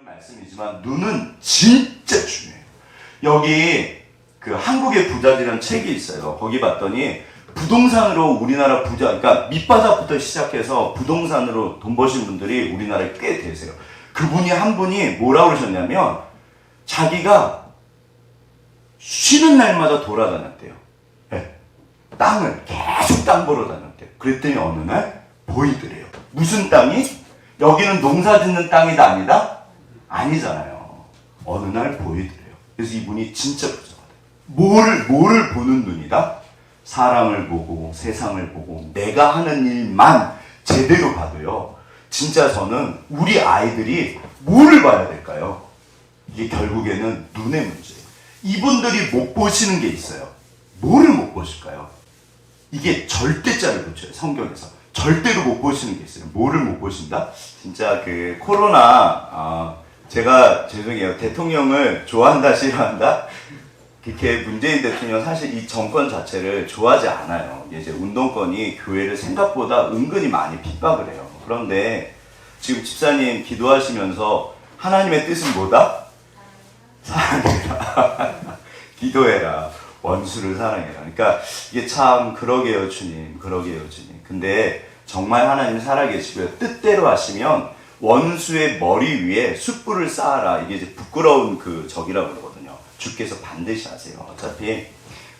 말씀이지만 눈은 진짜 중요해요. 여기 그 한국의 부자들이라는 책이 있어요. 거기 봤더니 부동산으로 우리나라 부자, 그러니까 밑바닥부터 시작해서 부동산으로 돈 버신 분들이 우리나라에 꽤 되세요. 그분이 한 분이 뭐라고 그러셨냐면 자기가 쉬는 날마다 돌아다녔대요. 네. 땅을 계속 땅 보러 다녔대요. 그랬더니 어느 날 보이더래요. 무슨 땅이? 여기는 농사 짓는 땅이다 아니다? 아니잖아요. 어느 날 보이더래요. 그래서 이분이 진짜 부자거든요. 뭐를 보는 눈이다? 사람을 보고 세상을 보고 내가 하는 일만 제대로 봐도요. 진짜 저는 우리 아이들이 뭐를 봐야 될까요? 이게 결국에는 눈의 문제예요. 이분들이 못 보시는 게 있어요. 뭐를 못 보실까요? 이게 절대자를 붙여요. 성경에서. 절대로 못 보시는 게 있어요. 뭐를 못 보신다? 진짜 그 코로나 제가 죄송해요. 대통령을 좋아한다 싫어한다? 그렇게 문재인 대통령 사실 이 정권 자체를 좋아하지 않아요. 이제 운동권이 교회를 생각보다 은근히 많이 핍박을 해요. 그런데 지금 집사님 기도하시면서 하나님의 뜻은 뭐다? 사랑해라. 기도해라. 원수를 사랑해라. 그러니까 이게 참 그러게요 주님. 그러게요 주님. 근데 정말 하나님 살아계시고요. 뜻대로 하시면 원수의 머리 위에 숯불을 쌓아라. 이게 이제 부끄러운 그 적이라고 그러거든요. 주께서 반드시 하세요. 어차피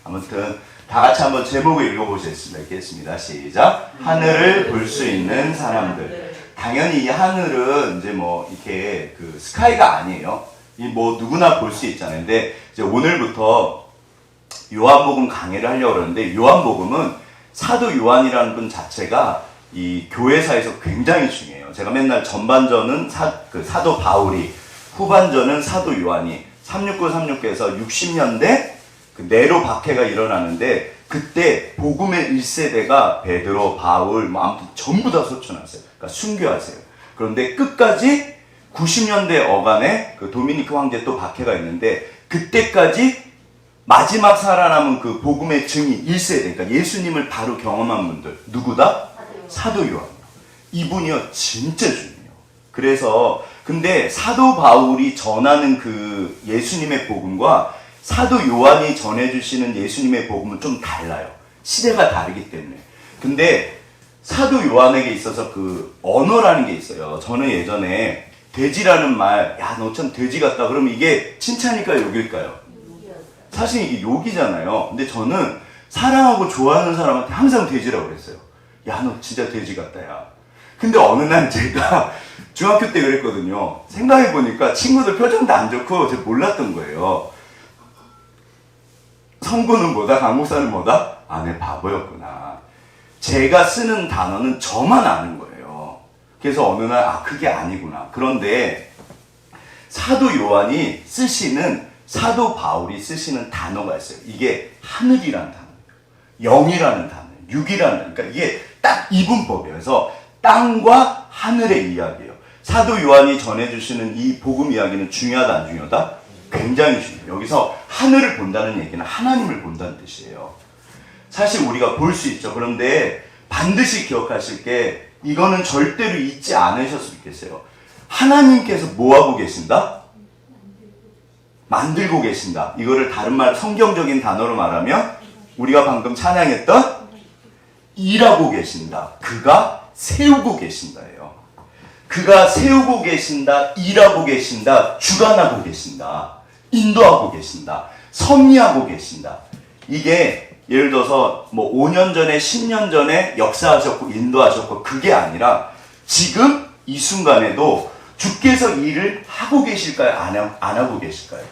아무튼 다 같이 한번 제목을 읽어보겠습니다. 읽겠습니다. 시작. 하늘을 볼 수 있는 사람들. 당연히 이 하늘은 이제 뭐 이렇게 그 스카이가 아니에요. 이 뭐 누구나 볼 수 있잖아요. 근데 이제 오늘부터 요한복음 강의를 하려고 그러는데 요한복음은 사도 요한이라는 분 자체가 이 교회사에서 굉장히 중요해요. 제가 맨날 전반전은 사도 바울이, 후반전은 사도 요한이, 369에서 60년대 그 네로 박해가 일어나는데 그때 복음의 1세대가 베드로, 바울, 뭐 아무튼 전부 다 소천하세요. 그러니까 순교하세요. 그런데 끝까지 90년대 어간에 그 도미니크 황제 또 박해가 있는데 그때까지 마지막 살아남은 그 복음의 증인 1세대, 그러니까 예수님을 바로 경험한 분들 누구다? 사도 요한. 이분이요 진짜 중요해요. 그래서 근데 사도 바울이 전하는 그 예수님의 복음과 사도 요한이 전해주시는 예수님의 복음은 좀 달라요. 시대가 다르기 때문에. 근데 사도 요한에게 있어서 그 언어라는 게 있어요. 저는 예전에 돼지라는 말, 야, 너 참 돼지 같다. 그러면 이게 칭찬일까요, 욕일까요? 사실 이게 욕이잖아요. 근데 저는 사랑하고 좋아하는 사람한테 항상 돼지라고 그랬어요. 야, 너 진짜 돼지 같다, 야. 근데 어느 날 제가 중학교 때 그랬거든요. 생각해보니까 친구들 표정도 안 좋고 제가 몰랐던 거예요. 성구는 뭐다? 강목사는 뭐다? 아, 내 바보였구나. 제가 쓰는 단어는 저만 아는 거예요. 그래서 어느 날, 아, 그게 아니구나. 그런데 사도 요한이 쓰시는, 사도 바울이 쓰시는 단어가 있어요. 이게 하늘이라는 단어예요. 영이라는 단어예요. 육이라는, 그러니까 이게 딱 이분법이에요. 그래서 땅과 하늘의 이야기예요. 사도 요한이 전해주시는 이 복음 이야기는 중요하다, 안 중요하다? 굉장히 중요해요. 여기서 하늘을 본다는 얘기는 하나님을 본다는 뜻이에요. 사실 우리가 볼 수 있죠. 그런데 반드시 기억하실 게 이거는 절대로 잊지 않으셨으면 좋겠어요. 하나님께서 뭐하고 계신다? 만들고 계신다. 이거를 다른 말, 성경적인 단어로 말하면 우리가 방금 찬양했던 일하고 계신다. 그가 세우고 계신다예요. 그가 세우고 계신다, 일하고 계신다, 주관하고 계신다, 인도하고 계신다, 섭리하고 계신다. 이게 예를 들어서 뭐 5년 전에 10년 전에 역사하셨고 인도하셨고 그게 아니라 지금 이 순간에도 주께서 일을 하고 계실까요? 안 하고 계실까요?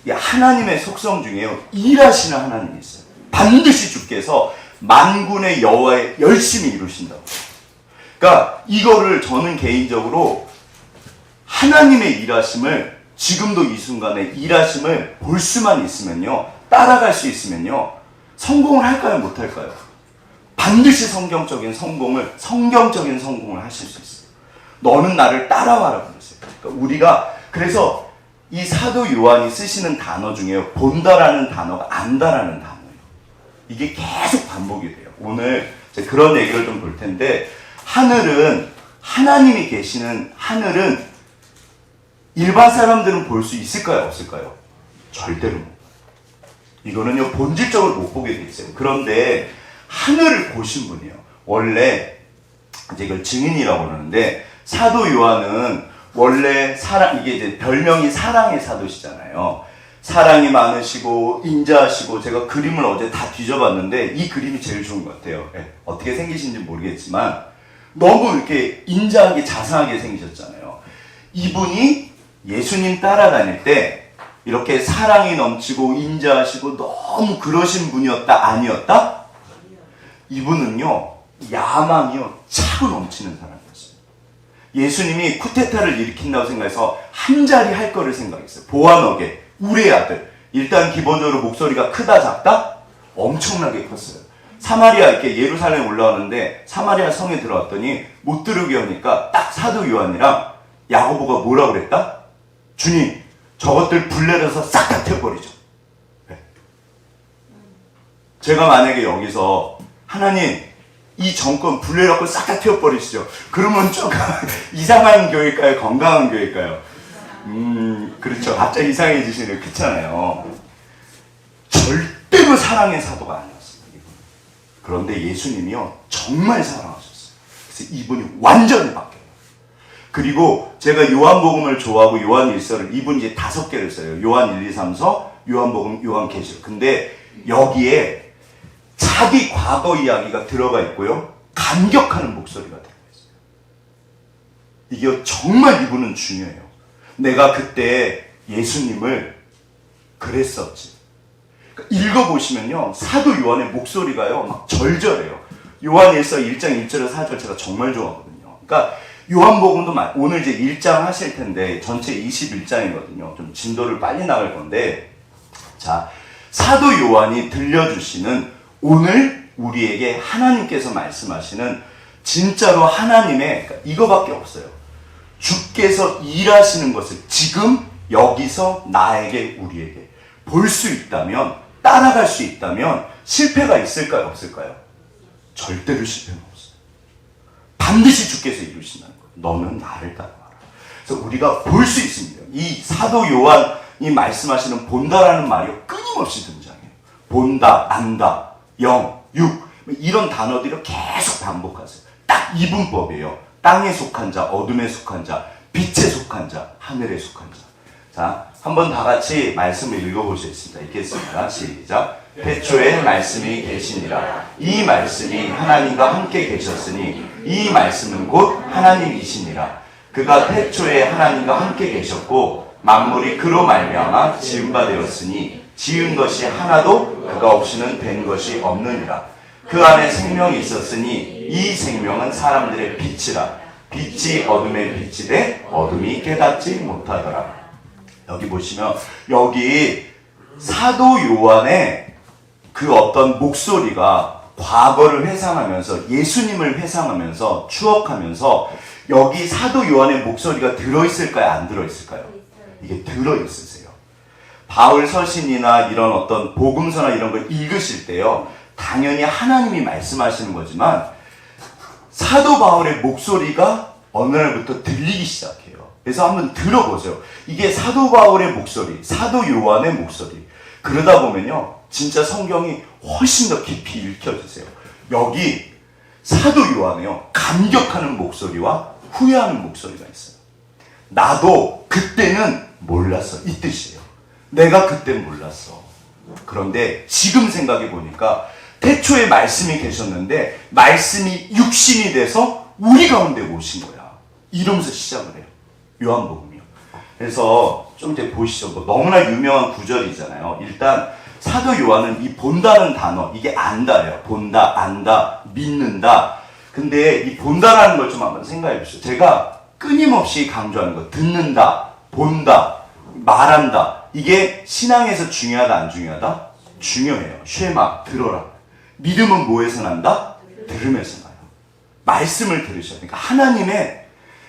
하나님의 속성 중에요. 일하시는 하나님이 있어요. 반드시 주께서 만군의 여호와의 열심히 이루신다고. 그러니까 이거를 저는 개인적으로 하나님의 일하심을 지금도 이 순간에 일하심을 볼 수만 있으면요. 따라갈 수 있으면요. 성공을 할까요? 못할까요? 반드시 성경적인 성공을 하실 수 있어요. 너는 나를 따라와라 그랬어요. 그러니까 우리가 그래서 이 사도 요한이 쓰시는 단어 중에 본다라는 단어가 안다라는 단어예요. 이게 계속 반복이 돼요. 오늘 그런 얘기를 좀 볼 텐데 하늘은 하나님이 계시는 하늘은 일반 사람들은 볼 수 있을까요? 없을까요? 절대로 못 봐요. 이거는요, 본질적으로 못 보게 돼 있어요. 그런데 하늘을 보신 분이에요. 원래 이제 이걸 증인이라고 그러는데, 사도 요한은 원래 이게 이제 별명이 사랑의 사도시잖아요. 사랑이 많으시고 인자하시고, 제가 그림을 어제 다 뒤져봤는데 이 그림이 제일 좋은 것 같아요. 네, 어떻게 생기신지 모르겠지만 너무 이렇게 인자하게 자상하게 생기셨잖아요. 이분이 예수님 따라다닐 때 이렇게 사랑이 넘치고 인자하시고 너무 그러신 분이었다? 아니었다? 이분은요, 야망이요, 차고 넘치는 사람이었어요. 예수님이 쿠데타를 일으킨다고 생각해서 한 자리 할 거를 생각했어요. 보아너게, 우리의 아들. 일단 기본적으로 목소리가 크다 작다? 엄청나게 컸어요. 사마리아, 이렇게 예루살렘에 올라왔는데 사마리아 성에 들어왔더니 못 들으게 하니까 딱 사도 요한이랑 야고보가 뭐라 그랬다? 주님, 저것들 불 내려서 싹 다 태워버리죠. 네. 제가 만약에 여기서 하나님, 이 정권 불 내려고 싹 다 태워버리시죠. 그러면 조금 이상한 교회일까요? 건강한 교회일까요? 그렇죠. 갑자기 이상해지시네요. 그렇잖아요. 절대로 사랑의 사도가 아니었어요. 그런데 예수님이요, 정말 사랑하셨어요. 그래서 이분이 완전히 바뀌어요. 그리고 제가 요한복음을 좋아하고 요한일서를, 이분이 이제 5개를 써요. 요한 1, 2, 3서, 요한복음, 요한계시록. 근데 여기에 자기 과거 이야기가 들어가 있고요, 감격하는 목소리가 들어가 있어요. 이게 정말 이분은 중요해요. 내가 그때 예수님을 그랬었지. 읽어보시면요, 사도 요한의 목소리가요, 막 절절해요. 요한일서 1장 1절에서 4절 제가 정말 좋아하거든요. 그러니까 요한복음도 오늘 이제 1장 하실 텐데 전체 21장이거든요. 좀 진도를 빨리 나갈 건데, 자, 사도 요한이 들려주시는 오늘 우리에게 하나님께서 말씀하시는 진짜로 하나님의, 그러니까 이거밖에 없어요. 주께서 일하시는 것을 지금 여기서 나에게, 우리에게 볼 수 있다면, 따라갈 수 있다면 실패가 있을까요? 없을까요? 절대로 실패는 없어요. 반드시 주께서 이루신다는 거예요. 너는 나를 따라와라. 그래서 우리가 볼 수 있습니다. 이 사도 요한이 말씀하시는 본다라는 말이 끊임없이 등장해요. 본다, 안다, 영, 육, 이런 단어들을 계속 반복하세요. 딱 이 문법이에요. 땅에 속한 자, 어둠에 속한 자, 빛에 속한 자, 하늘에 속한 자. 자, 한번 다 같이 말씀을 읽어보시겠습니다. 읽겠습니다. 시작. 태초에 말씀이 계시니라. 이 말씀이 하나님과 함께 계셨으니 이 말씀은 곧 하나님이시니라. 그가 태초에 하나님과 함께 계셨고 만물이 그로 말미암아 지은 바 되었으니 지은 것이 하나도 그가 없이는 된 것이 없느니라. 그 안에 생명이 있었으니 이 생명은 사람들의 빛이라. 빛이 어둠에 빛이 돼 어둠이 깨닫지 못하더라. 여기 보시면, 여기 사도 요한의 그 어떤 목소리가 과거를 회상하면서, 예수님을 회상하면서, 추억하면서, 여기 사도 요한의 목소리가 들어있을까요? 안 들어있을까요? 이게 들어있으세요. 바울 서신이나 이런 어떤 복음서나 이런 걸 읽으실 때요, 당연히 하나님이 말씀하시는 거지만 사도 바울의 목소리가 어느 날부터 들리기 시작해요. 그래서 한번 들어보세요. 이게 사도 바울의 목소리, 사도 요한의 목소리. 그러다 보면요, 진짜 성경이 훨씬 더 깊이 읽혀지세요. 여기 사도 요한에요, 감격하는 목소리와 후회하는 목소리가 있어요. 나도 그때는 몰랐어, 이 뜻이에요. 내가 그때 몰랐어. 그런데 지금 생각해 보니까 태초에 말씀이 계셨는데 말씀이 육신이 돼서 우리 가운데 오신 거야. 이러면서 시작을 해요. 요한복음이요. 그래서 좀 이제 보시죠. 뭐 너무나 유명한 구절이잖아요. 일단 사도 요한은 이 본다는 단어, 이게 안다예요. 본다, 안다, 믿는다. 근데 이 본다라는 걸 좀 한번 생각해 보시죠. 제가 끊임없이 강조하는 거, 듣는다, 본다, 말한다. 이게 신앙에서 중요하다, 안 중요하다? 중요해요. 쉐마, 들어라. 믿음은 뭐에서 난다? 들음에서 나요. 말씀을 들으셔야 돼요. 그러니까 하나님의,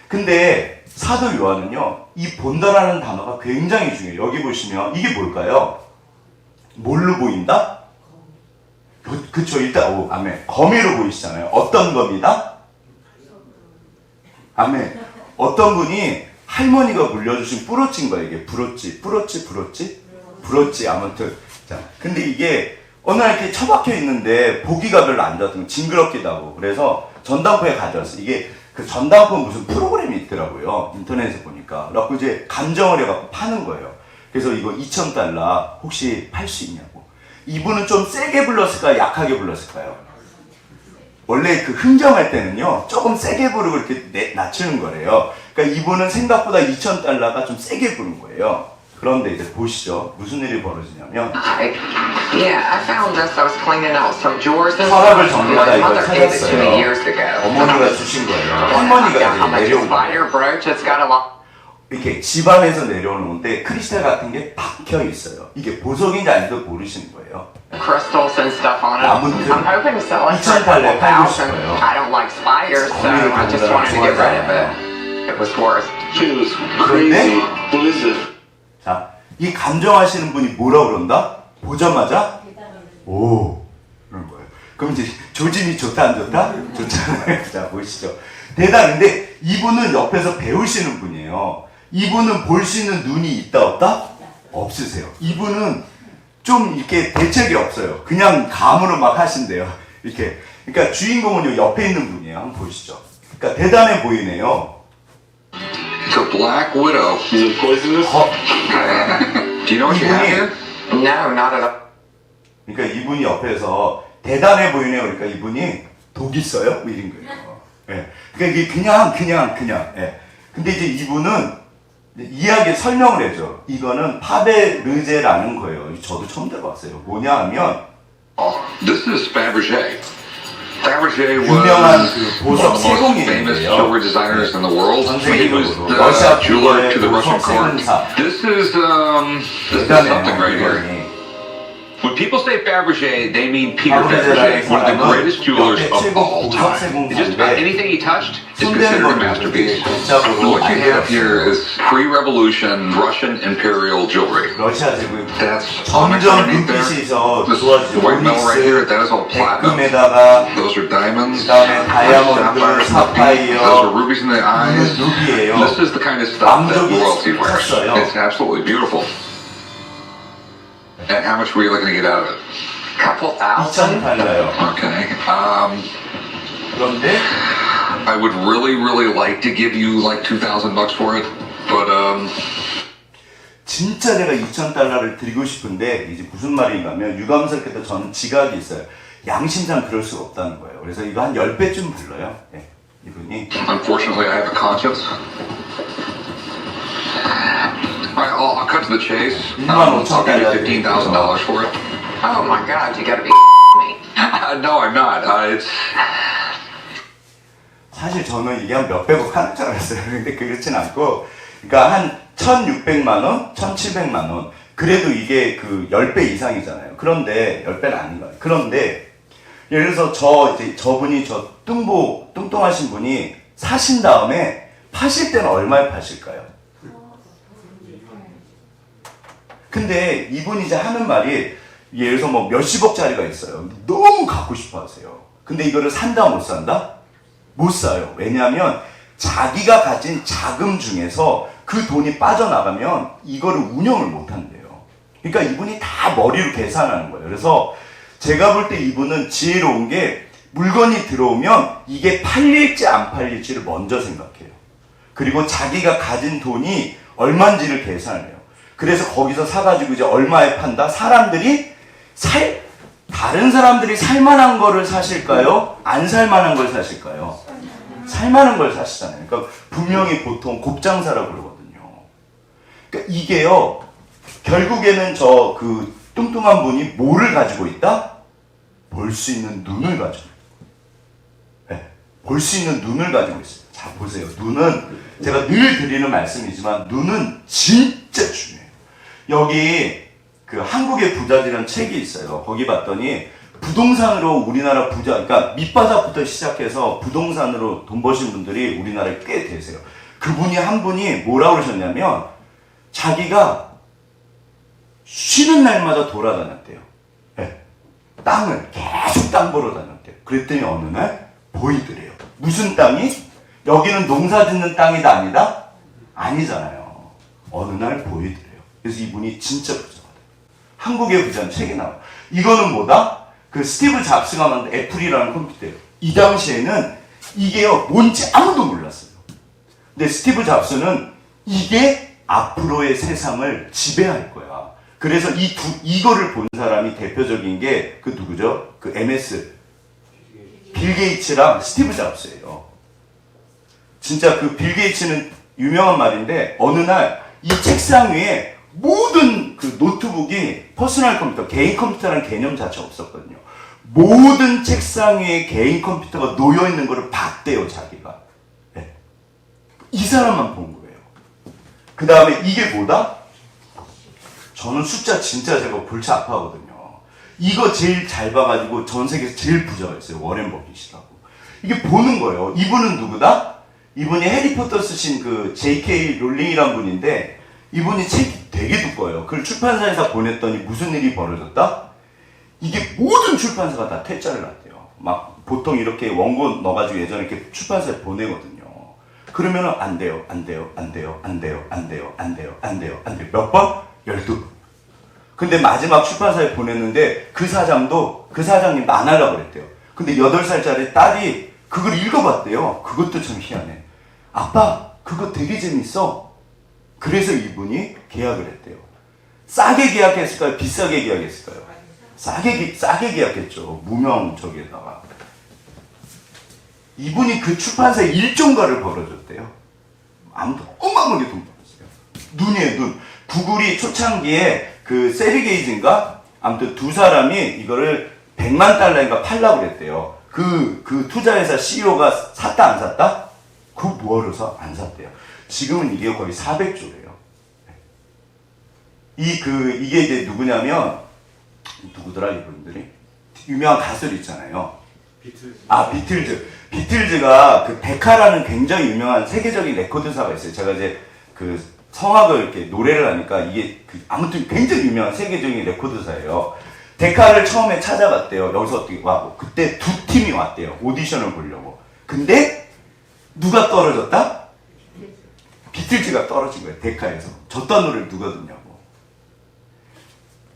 근데 사도 요한은요, 이 본다라는 단어가 굉장히 중요해요. 여기 보시면 이게 뭘까요? 뭘로 보인다? 그쵸. 일단, 아멘. 거미로 보이시잖아요. 어떤 겁니다? 아멘. 어떤 분이 할머니가 물려주신 뿌러치인 거야. 이게 부러치 아무튼. 자, 근데 이게 어느 날 이렇게 처박혀 있는데 보기가 별로 안 좋았던 거, 징그럽기도 하고. 그래서 전당포에 가져왔어. 이게 그 전당포 무슨 프로그램이 있더라고요. 인터넷에 보니까. 그래갖고 이제 감정을 해갖고 파는 거예요. 그래서 이거 $2,000 혹시 팔 수 있냐고. 이분은 좀 세게 불렀을까요? 약하게 불렀을까요? 원래 그 흥정할 때는요, 조금 세게 부르고 이렇게 낮추는 거래요. 그러니까 이분은 생각보다 $2,000가 좀 세게 부른 거예요. 그런데 이제 보시죠. 무슨 일이 벌어지냐면, 서랍을 정리하다 이걸 찾았어요. 어머니가 주신 거예요. 할머니가 이제 내려온 거예요. 이렇게 집안에서 내려오는 건데 크리스탈 같은 게 박혀 있어요. 이게 보석인지 아닌지 모르시는 거예요. Crystals and stuff on it. 아무튼 I'm hoping to sell it for $2,000 팔고 싶어요. I don't like spiders, so I just wanted to get rid of it. It was worth. Choose crazy blizzard. 자, 이 감정하시는 분이 뭐라 그런다? 보자마자 오 그런 거예요. 그럼 이제 조짐이 좋다 안 좋다? 좋잖아요. 자 보시죠. 대단한데 이분은 옆에서 배우시는 분이에요. 이분은 볼 수 있는 눈이 있다 없다? 없으세요. 이분은 좀 이렇게 대책이 없어요. 그냥 감으로 막 하신대요. 이렇게. 그러니까 주인공은 옆에 있는 분이에요. 한번 보시죠. 그러니까 대단해 보이네요. The Black Widow. Is it poisonous? Do you know what you have here? No, not at all. 그러니까 이분이 옆에서 대단해 보이네요. 그러니까 이분이 독 있어요? 뭐 이런 거예요. 예. 그러니까 이게 그냥. 예. 근데 이제 이분은 이야기 설명을 해줘. 이거는 파베르제라는 거예요. 저도 처음 들어봤어요. 뭐냐 하면 This is Fabergé. Fabergé 유명한 was 그 one 보석 of the most famous 세공인이에요. silver designers in the world. 전 He was 세계적으로 러시아 the jeweler to the 보석 Russian court. 세공사. This is something right here. 이분이. When people say Fabergé, they mean Peter Fabergé, one of the greatest jewelers of all time. Just about anything he touched is considered a masterpiece. And what you have here is pre-revolution Russian imperial jewelry. 러시아 지금 That's 점점 underneath there. 눈빛이서 This 좋아지죠. white metal right here, that is all platinum. 백금에다가 Those are diamonds. 그다음에 다이아몬드, Sapphires. 사파이어, Those are rubies in the eyes. 이건 루비예요. This is the kind of stuff that 왕족이 royalty wears. 쳤어요. It's absolutely beautiful. And how much were you looking to get out of it? Couple thousand. $2,000요. Okay. 그런데 I would really like to give you like $2,000 for it, but 진짜 내가 $2,000를 드리고 싶은데 이제 무슨 말인가면 유감스럽게도 저는 지각이 있어요. 양심상 그럴 수가 없다는 거예요. 그래서 이거 한 10배쯤 불러요. 네, 이분이. unfortunately I have a conscience. I'll cut to the chase. I'll give you $15,000 for it. Oh my God, you gotta be me. No, I'm not. It's 사실 저는 이게 한 몇백억 하는 줄 알았어요. 근데 그렇진 않고, 그러니까 한 1,600만 원, 1,700만 원. 그래도 이게 그 10배 이상이잖아요. 그런데 10배는 아닌 거예요. 그런데 예를 들어서 저분이 뚱뚱하신 분이 사신 다음에 파실 때는 얼마에 파실까요? 근데 이분이 이제 하는 말이 예를 들어서 뭐 몇십억짜리가 있어요. 너무 갖고 싶어 하세요. 근데 이거를 산다 못 산다? 못 사요. 왜냐하면 자기가 가진 자금 중에서 그 돈이 빠져나가면 이거를 운영을 못 한대요. 그러니까 이분이 다 머리로 계산하는 거예요. 그래서 제가 볼 때 이분은 지혜로운 게 물건이 들어오면 이게 팔릴지 안 팔릴지를 먼저 생각해요. 그리고 자기가 가진 돈이 얼마인지를 계산을 해요. 그래서 거기서 사가지고 이제 얼마에 판다? 다른 사람들이 살만한 거를 사실까요? 안 살만한 걸 사실까요? 살만한 걸 사시잖아요. 그러니까 분명히 보통 곱장사라고 그러거든요. 그러니까 이게요, 결국에는 저 그 뚱뚱한 분이 뭐를 가지고 있다? 볼 수 있는 눈을 가지고 있다. 네, 볼 수 있는 눈을 가지고 있어요. 자, 보세요. 눈은 제가 늘 드리는 말씀이지만 눈은 진짜 중요해요. 여기 그 한국의 부자들이라는 책이 있어요. 거기 봤더니 부동산으로 우리나라 부자, 그러니까 밑바닥부터 시작해서 부동산으로 돈 버신 분들이 우리나라에 꽤 되세요. 그분이 한 분이 뭐라고 그러셨냐면 자기가 쉬는 날마다 돌아다녔대요. 네. 땅을 계속 땅 보러 다녔대요. 그랬더니 어느 날 보이더래요. 무슨 땅이? 여기는 농사 짓는 땅이다 아니다? 아니잖아요. 어느 날 보이더래요. 그래서 이분이 진짜 부자가 돼요. 한국의 부자는 책에 나와요. 이거는 뭐다? 그 스티브 잡스가 만든 애플이라는 컴퓨터예요. 이 당시에는 이게요, 뭔지 아무도 몰랐어요. 근데 스티브 잡스는 이게 앞으로의 세상을 지배할 거야. 그래서 이거를 본 사람이 대표적인 게 그 누구죠? 그 MS. 빌 게이츠랑 스티브 잡스예요. 진짜 그 빌 게이츠는 유명한 말인데 어느 날 이 책상 위에 모든 그 노트북이 퍼스널 컴퓨터, 개인 컴퓨터라는 개념 자체가 없었거든요. 모든 책상 위에 개인 컴퓨터가 놓여 있는 거를 봤대요, 자기가. 네. 이 사람만 본 거예요. 그 다음에 이게 뭐다? 저는 숫자 진짜 제가 골치 아파하거든요. 이거 제일 잘 봐가지고 전 세계에서 제일 부자가 있어요. 워렌 버핏이라고. 이게 보는 거예요. 이분은 누구다? 이분이 해리포터 쓰신 그 J.K. 롤링이란 분인데 이분이 책이 되게 두꺼워요. 그걸 출판사에서 보냈더니 무슨 일이 벌어졌다? 이게 모든 출판사가 다 퇴짜를 났대요. 막 보통 이렇게 원고 넣어가지고 예전에 이렇게 출판사에 보내거든요. 그러면은 안 돼요, 안 돼요, 안 돼요, 안 돼요, 안 돼요, 안 돼요, 안 돼요, 안 돼요. 몇 번? 12번. 근데 마지막 출판사에 보냈는데 그 사장님도 안 하려고 그랬대요. 근데 8살짜리 딸이 그걸 읽어봤대요. 그것도 참 희한해. 아빠, 그거 되게 재밌어. 그래서 이분이 계약을 했대요. 싸게 계약했을까요? 비싸게 계약했을까요? 싸게 계약했죠. 무명 저기에다가. 이분이 그 출판사에 1조가를 벌어줬대요. 아무도 어마어마하게 돈 벌었어요. 눈이에요, 눈. 구글이 초창기에 그 세리게이즈인가? 아무튼 두 사람이 이거를 100만 달러인가 팔라고 그랬대요. 그 투자회사 CEO가 샀다 안 샀다? 그거 뭐하러 사? 안 샀대요. 지금은 이게 거의 400조래요. 이게 이제 누구냐면, 누구더라, 이분들이? 유명한 가수들 있잖아요. 비틀즈. 비틀즈가 그 데카라는 굉장히 유명한 세계적인 레코드사가 있어요. 제가 이제 그 성악을 이렇게 노래를 하니까 이게 아무튼 굉장히 유명한 세계적인 레코드사예요. 데카를 처음에 찾아갔대요. 여기서 어떻게 와고. 그때 두 팀이 왔대요. 오디션을 보려고. 근데 누가 떨어졌다? 비틀즈가 떨어진 거예요. 데카에서. 저딴 노래를 누가 듣냐고.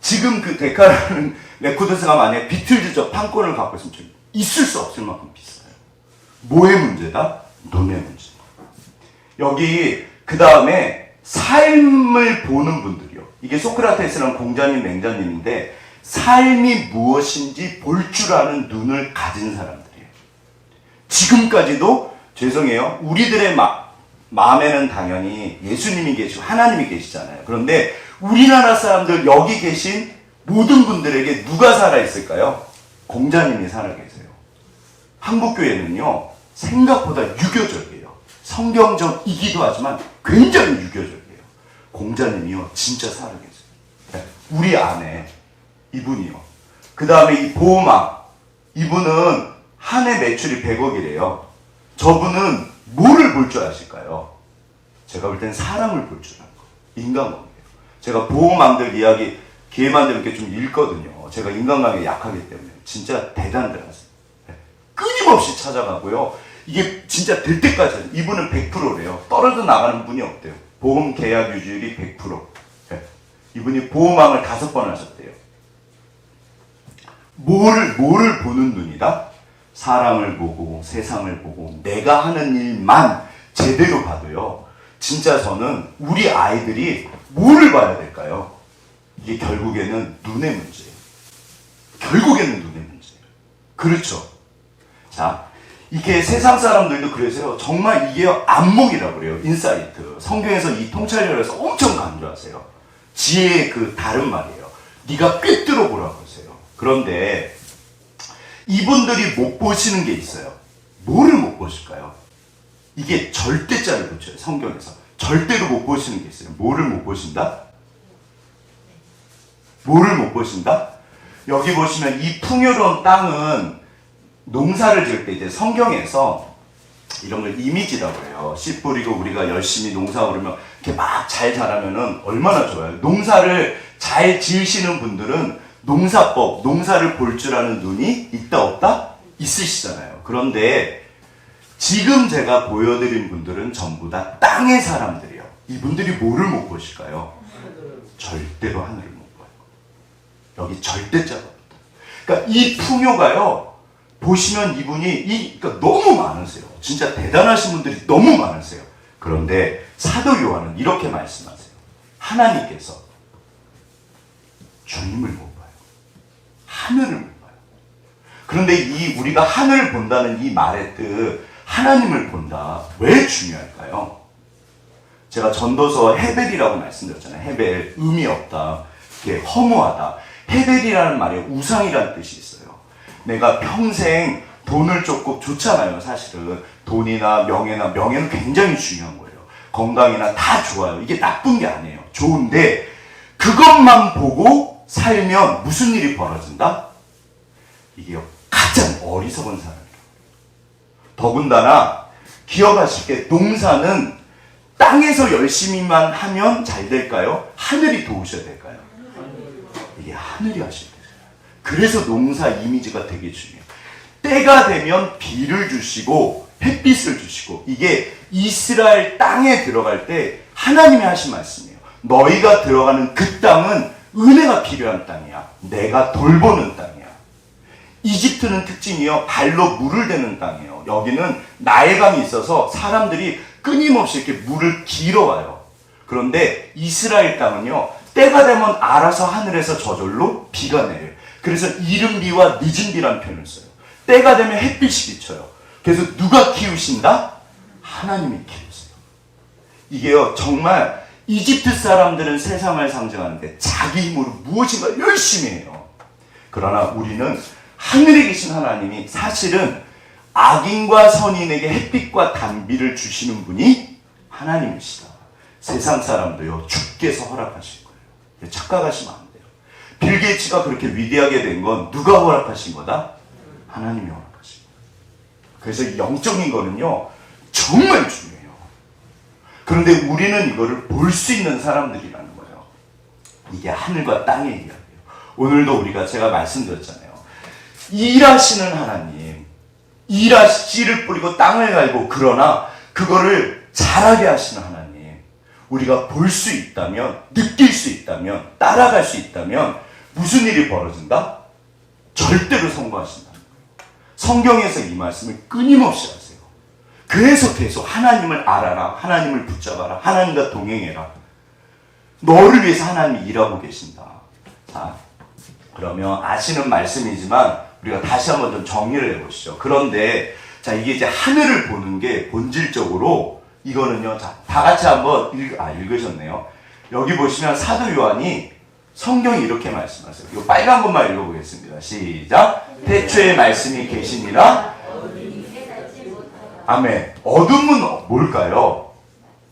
지금 그 데카라는 레코드사가 만약에 비틀즈 저 판권을 갖고 있으면 좀 있을 수 없을 만큼 비싸요. 뭐의 문제다? 돈의 문제. 여기 그 다음에 삶을 보는 분들이요. 이게 소크라테스라는 공자님, 맹자님인데 삶이 무엇인지 볼 줄 아는 눈을 가진 사람들이에요. 지금까지도 죄송해요. 우리들의 마음에는 당연히 예수님이 계시고 하나님이 계시잖아요. 그런데 우리나라 사람들 여기 계신 모든 분들에게 누가 살아있을까요? 공자님이 살아계세요. 한국교회는요, 생각보다 유교적이에요. 성경적이기도 하지만 굉장히 유교적이에요. 공자님이요, 진짜 살아계세요. 네, 우리 안에 이분이요. 그 다음에 이 보호막, 이분은 한 해 매출이 100억이래요. 저분은 뭐를 볼 줄 아실까요? 제가 볼 땐 사람을 볼 줄 아는 거. 인간관계예요. 제가 보호망들 이야기 기회만 되면 이렇게 좀 읽거든요. 제가 인간관계에 약하기 때문에 진짜 대단들 하세요. 네. 끊임없이 찾아가고요. 이게 진짜 될 때까지 이분은 100%래요. 떨어져 나가는 분이 없대요. 보험 계약 유지율이 100%. 네. 이분이 보호망을 5번 하셨대요. 뭐를 보는 눈이다? 사람을 보고 세상을 보고 내가 하는 일만 제대로 봐도요. 진짜 저는 우리 아이들이 뭐를 봐야 될까요? 이게 결국에는 눈의 문제예요. 결국에는 눈의 문제예요. 그렇죠. 자, 이게 세상 사람들도 그래서요. 정말 이게 안목이라고 그래요. 인사이트. 성경에서 이 통찰력에서 엄청 강조하세요. 지혜의 그 다른 말이에요. 네가 꿰뚫어 보라고 하세요. 그런데 이분들이 못 보시는 게 있어요. 뭐를 못 보실까요? 이게 절대자를 붙여요. 성경에서. 절대로 못 보시는 게 있어요. 뭐를 못 보신다? 뭐를 못 보신다? 여기 보시면 이 풍요로운 땅은 농사를 지을 때 이제 성경에서 이런 걸 이미지라고 해요. 씨 뿌리고 우리가 열심히 농사 오르면 이렇게 막 잘 자라면은 얼마나 좋아요. 농사를 잘 지으시는 분들은 농사법, 농사를 볼 줄 아는 눈이 있다 없다? 있으시잖아요. 그런데 지금 제가 보여드린 분들은 전부 다 땅의 사람들이요. 이분들이 뭐를 못 보실까요? 절대로 하늘을 못 봐요. 여기 절대자가 없다. 그러니까 이 풍요가요, 보시면 이분이 그러니까 너무 많으세요. 진짜 대단하신 분들이 너무 많으세요. 그런데 사도 요한은 이렇게 말씀하세요. 하나님께서 주님을 못 봐요. 하늘을 못 봐요. 그런데 우리가 하늘을 본다는 이 말의 뜻, 하나님을 본다, 왜 중요할까요? 제가 전도서 헤벨이라고 말씀드렸잖아요. 헤벨, 의미 없다, 이게 허무하다. 헤벨이라는 말에 우상이라는 뜻이 있어요. 내가 평생 돈을 쫓고 좋잖아요. 사실은 돈이나 명예는 굉장히 중요한 거예요. 건강이나 다 좋아요. 이게 나쁜 게 아니에요. 좋은데 그것만 보고 살면 무슨 일이 벌어진다? 이게 가장 어리석은 사람이에요. 더군다나 기억하실 게 농사는 땅에서 열심히만 하면 잘 될까요? 하늘이 도우셔야 될까요? 이게 하늘이 하셔야 돼요. 그래서 농사 이미지가 되게 중요해요. 때가 되면 비를 주시고 햇빛을 주시고, 이게 이스라엘 땅에 들어갈 때 하나님이 하신 말씀이에요. 너희가 들어가는 그 땅은 은혜가 필요한 땅이야. 내가 돌보는 땅이야. 이집트는 특징이요, 발로 물을 대는 땅이에요. 여기는 나일강이 있어서 사람들이 끊임없이 이렇게 물을 길어와요. 그런데 이스라엘 땅은요, 때가 되면 알아서 하늘에서 저절로 비가 내려요. 그래서 이른 비와 늦은 비라는 표현을 써요. 때가 되면 햇빛이 비쳐요. 그래서 누가 키우신다? 하나님이 키우세요. 이게요, 정말 이집트 사람들은 세상을 상징하는데 자기 힘으로 무엇인가 열심히 해요. 그러나 우리는 하늘에 계신 하나님이 사실은 악인과 선인에게 햇빛과 단비를 주시는 분이 하나님이시다. 세상 사람도요, 주께서 허락하신 거예요. 착각하시면 안 돼요. 빌 게이츠가 그렇게 위대하게 된 건 누가 허락하신 거다? 하나님이 허락하신 거예요. 그래서 영적인 거는요, 정말 중요해요. 그런데 우리는 이거를 볼 수 있는 사람들이라는 거예요. 이게 하늘과 땅의 이야기예요. 오늘도 제가 말씀드렸잖아요. 일하시는 하나님, 씨를 뿌리고 땅을 갈고, 그러나 그거를 자라게 하시는 하나님, 우리가 볼 수 있다면, 느낄 수 있다면, 따라갈 수 있다면 무슨 일이 벌어진다? 절대로 성공하신다는 거예요. 성경에서 이 말씀을 끊임없이 하세요. 그래서 계속 하나님을 알아라, 하나님을 붙잡아라, 하나님과 동행해라. 너를 위해서 하나님이 일하고 계신다. 자, 그러면 아시는 말씀이지만 우리가 다시 한번 좀 정리를 해보시죠. 그런데 자, 이게 이제 하늘을 보는 게 본질적으로 이거는요, 자, 다 같이 한번 읽으셨네요. 여기 보시면 사도 요한이 성경이 이렇게 말씀하세요. 이거 빨간 것만 읽어보겠습니다. 시작. 태초에 말씀이 계시니라. 아멘. 어둠은 뭘까요?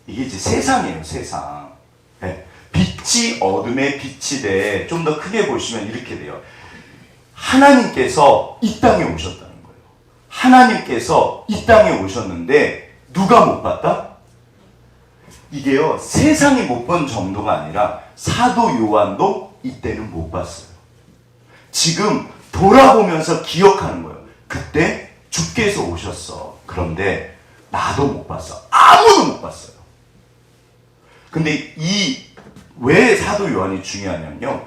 이게 이제 세상이에요, 세상. 네. 빛이 어둠에 빛이 돼. 좀 더 크게 보시면 이렇게 돼요. 하나님께서 이 땅에 오셨다는 거예요. 하나님께서 이 땅에 오셨는데 누가 못 봤다? 이게요, 세상이 못 본 정도가 아니라 사도 요한도 이때는 못 봤어요. 지금 돌아보면서 기억하는 거예요. 그때 주께서 오셨어. 그런데 나도 못 봤어. 아무도 못 봤어요. 근데 왜 사도 요한이 중요하냐면요,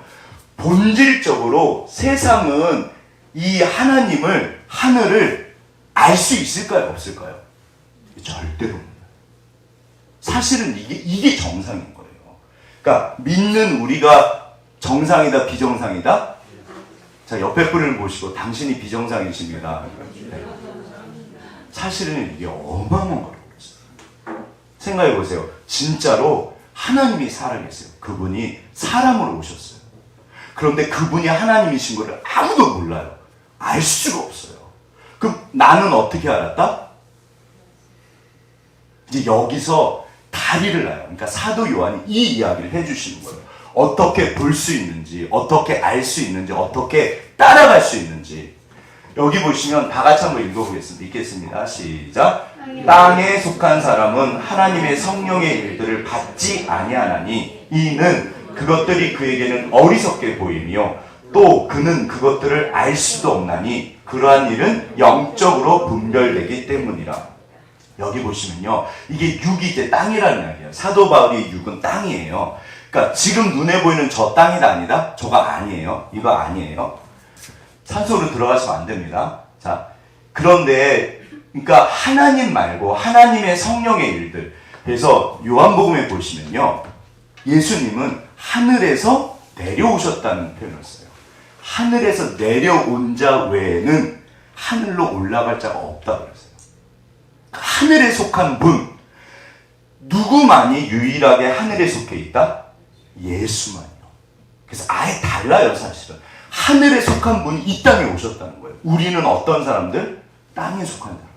본질적으로 세상은 이 하늘을 알 수 있을까요? 없을까요? 절대로 없어요. 사실은 이게 정상인 거예요. 그러니까 믿는 우리가 정상이다, 비정상이다? 자, 옆에 분을 보시고 당신이 비정상이십니다. 네. 사실은 이게 어마어마한 거라고 그랬어요. 생각해 보세요. 진짜로 하나님이 살아계세요. 그분이 사람으로 오셨어요. 그런데 그분이 하나님이신 것을 아무도 몰라요. 알 수가 없어요. 그럼 나는 어떻게 알았다? 이제 여기서 다리를 놔요. 그러니까 사도 요한이 이 이야기를 해주시는 거예요. 어떻게 볼 수 있는지, 어떻게 알 수 있는지, 어떻게 따라갈 수 있는지. 여기 보시면 다 같이 한번 읽어보겠습니다. 읽겠습니다. 시작. 땅에 속한 사람은 하나님의 성령의 일들을 받지 아니하나니 이는 그것들이 그에게는 어리석게 보이며 또 그는 그것들을 알 수도 없나니 그러한 일은 영적으로 분별되기 때문이라. 여기 보시면요. 이게 육이 이제 땅이라는 이야기예요. 사도 바울의 육은 땅이에요. 그러니까 지금 눈에 보이는 저 땅이다 아니다? 저가 아니에요. 이거 아니에요. 산소로 들어가시면 안 됩니다. 자, 그런데 그러니까 하나님 말고 하나님의 성령의 일들. 그래서 요한복음에 보시면요. 예수님은 하늘에서 내려오셨다는 표현을 써요. 하늘에서 내려온 자 외에는 하늘로 올라갈 자가 없다 그랬어요. 하늘에 속한 분, 누구만이 유일하게 하늘에 속해 있다? 예수만요. 그래서 아예 달라요, 사실은. 하늘에 속한 분이 이 땅에 오셨다는 거예요. 우리는 어떤 사람들? 땅에 속한 사람들.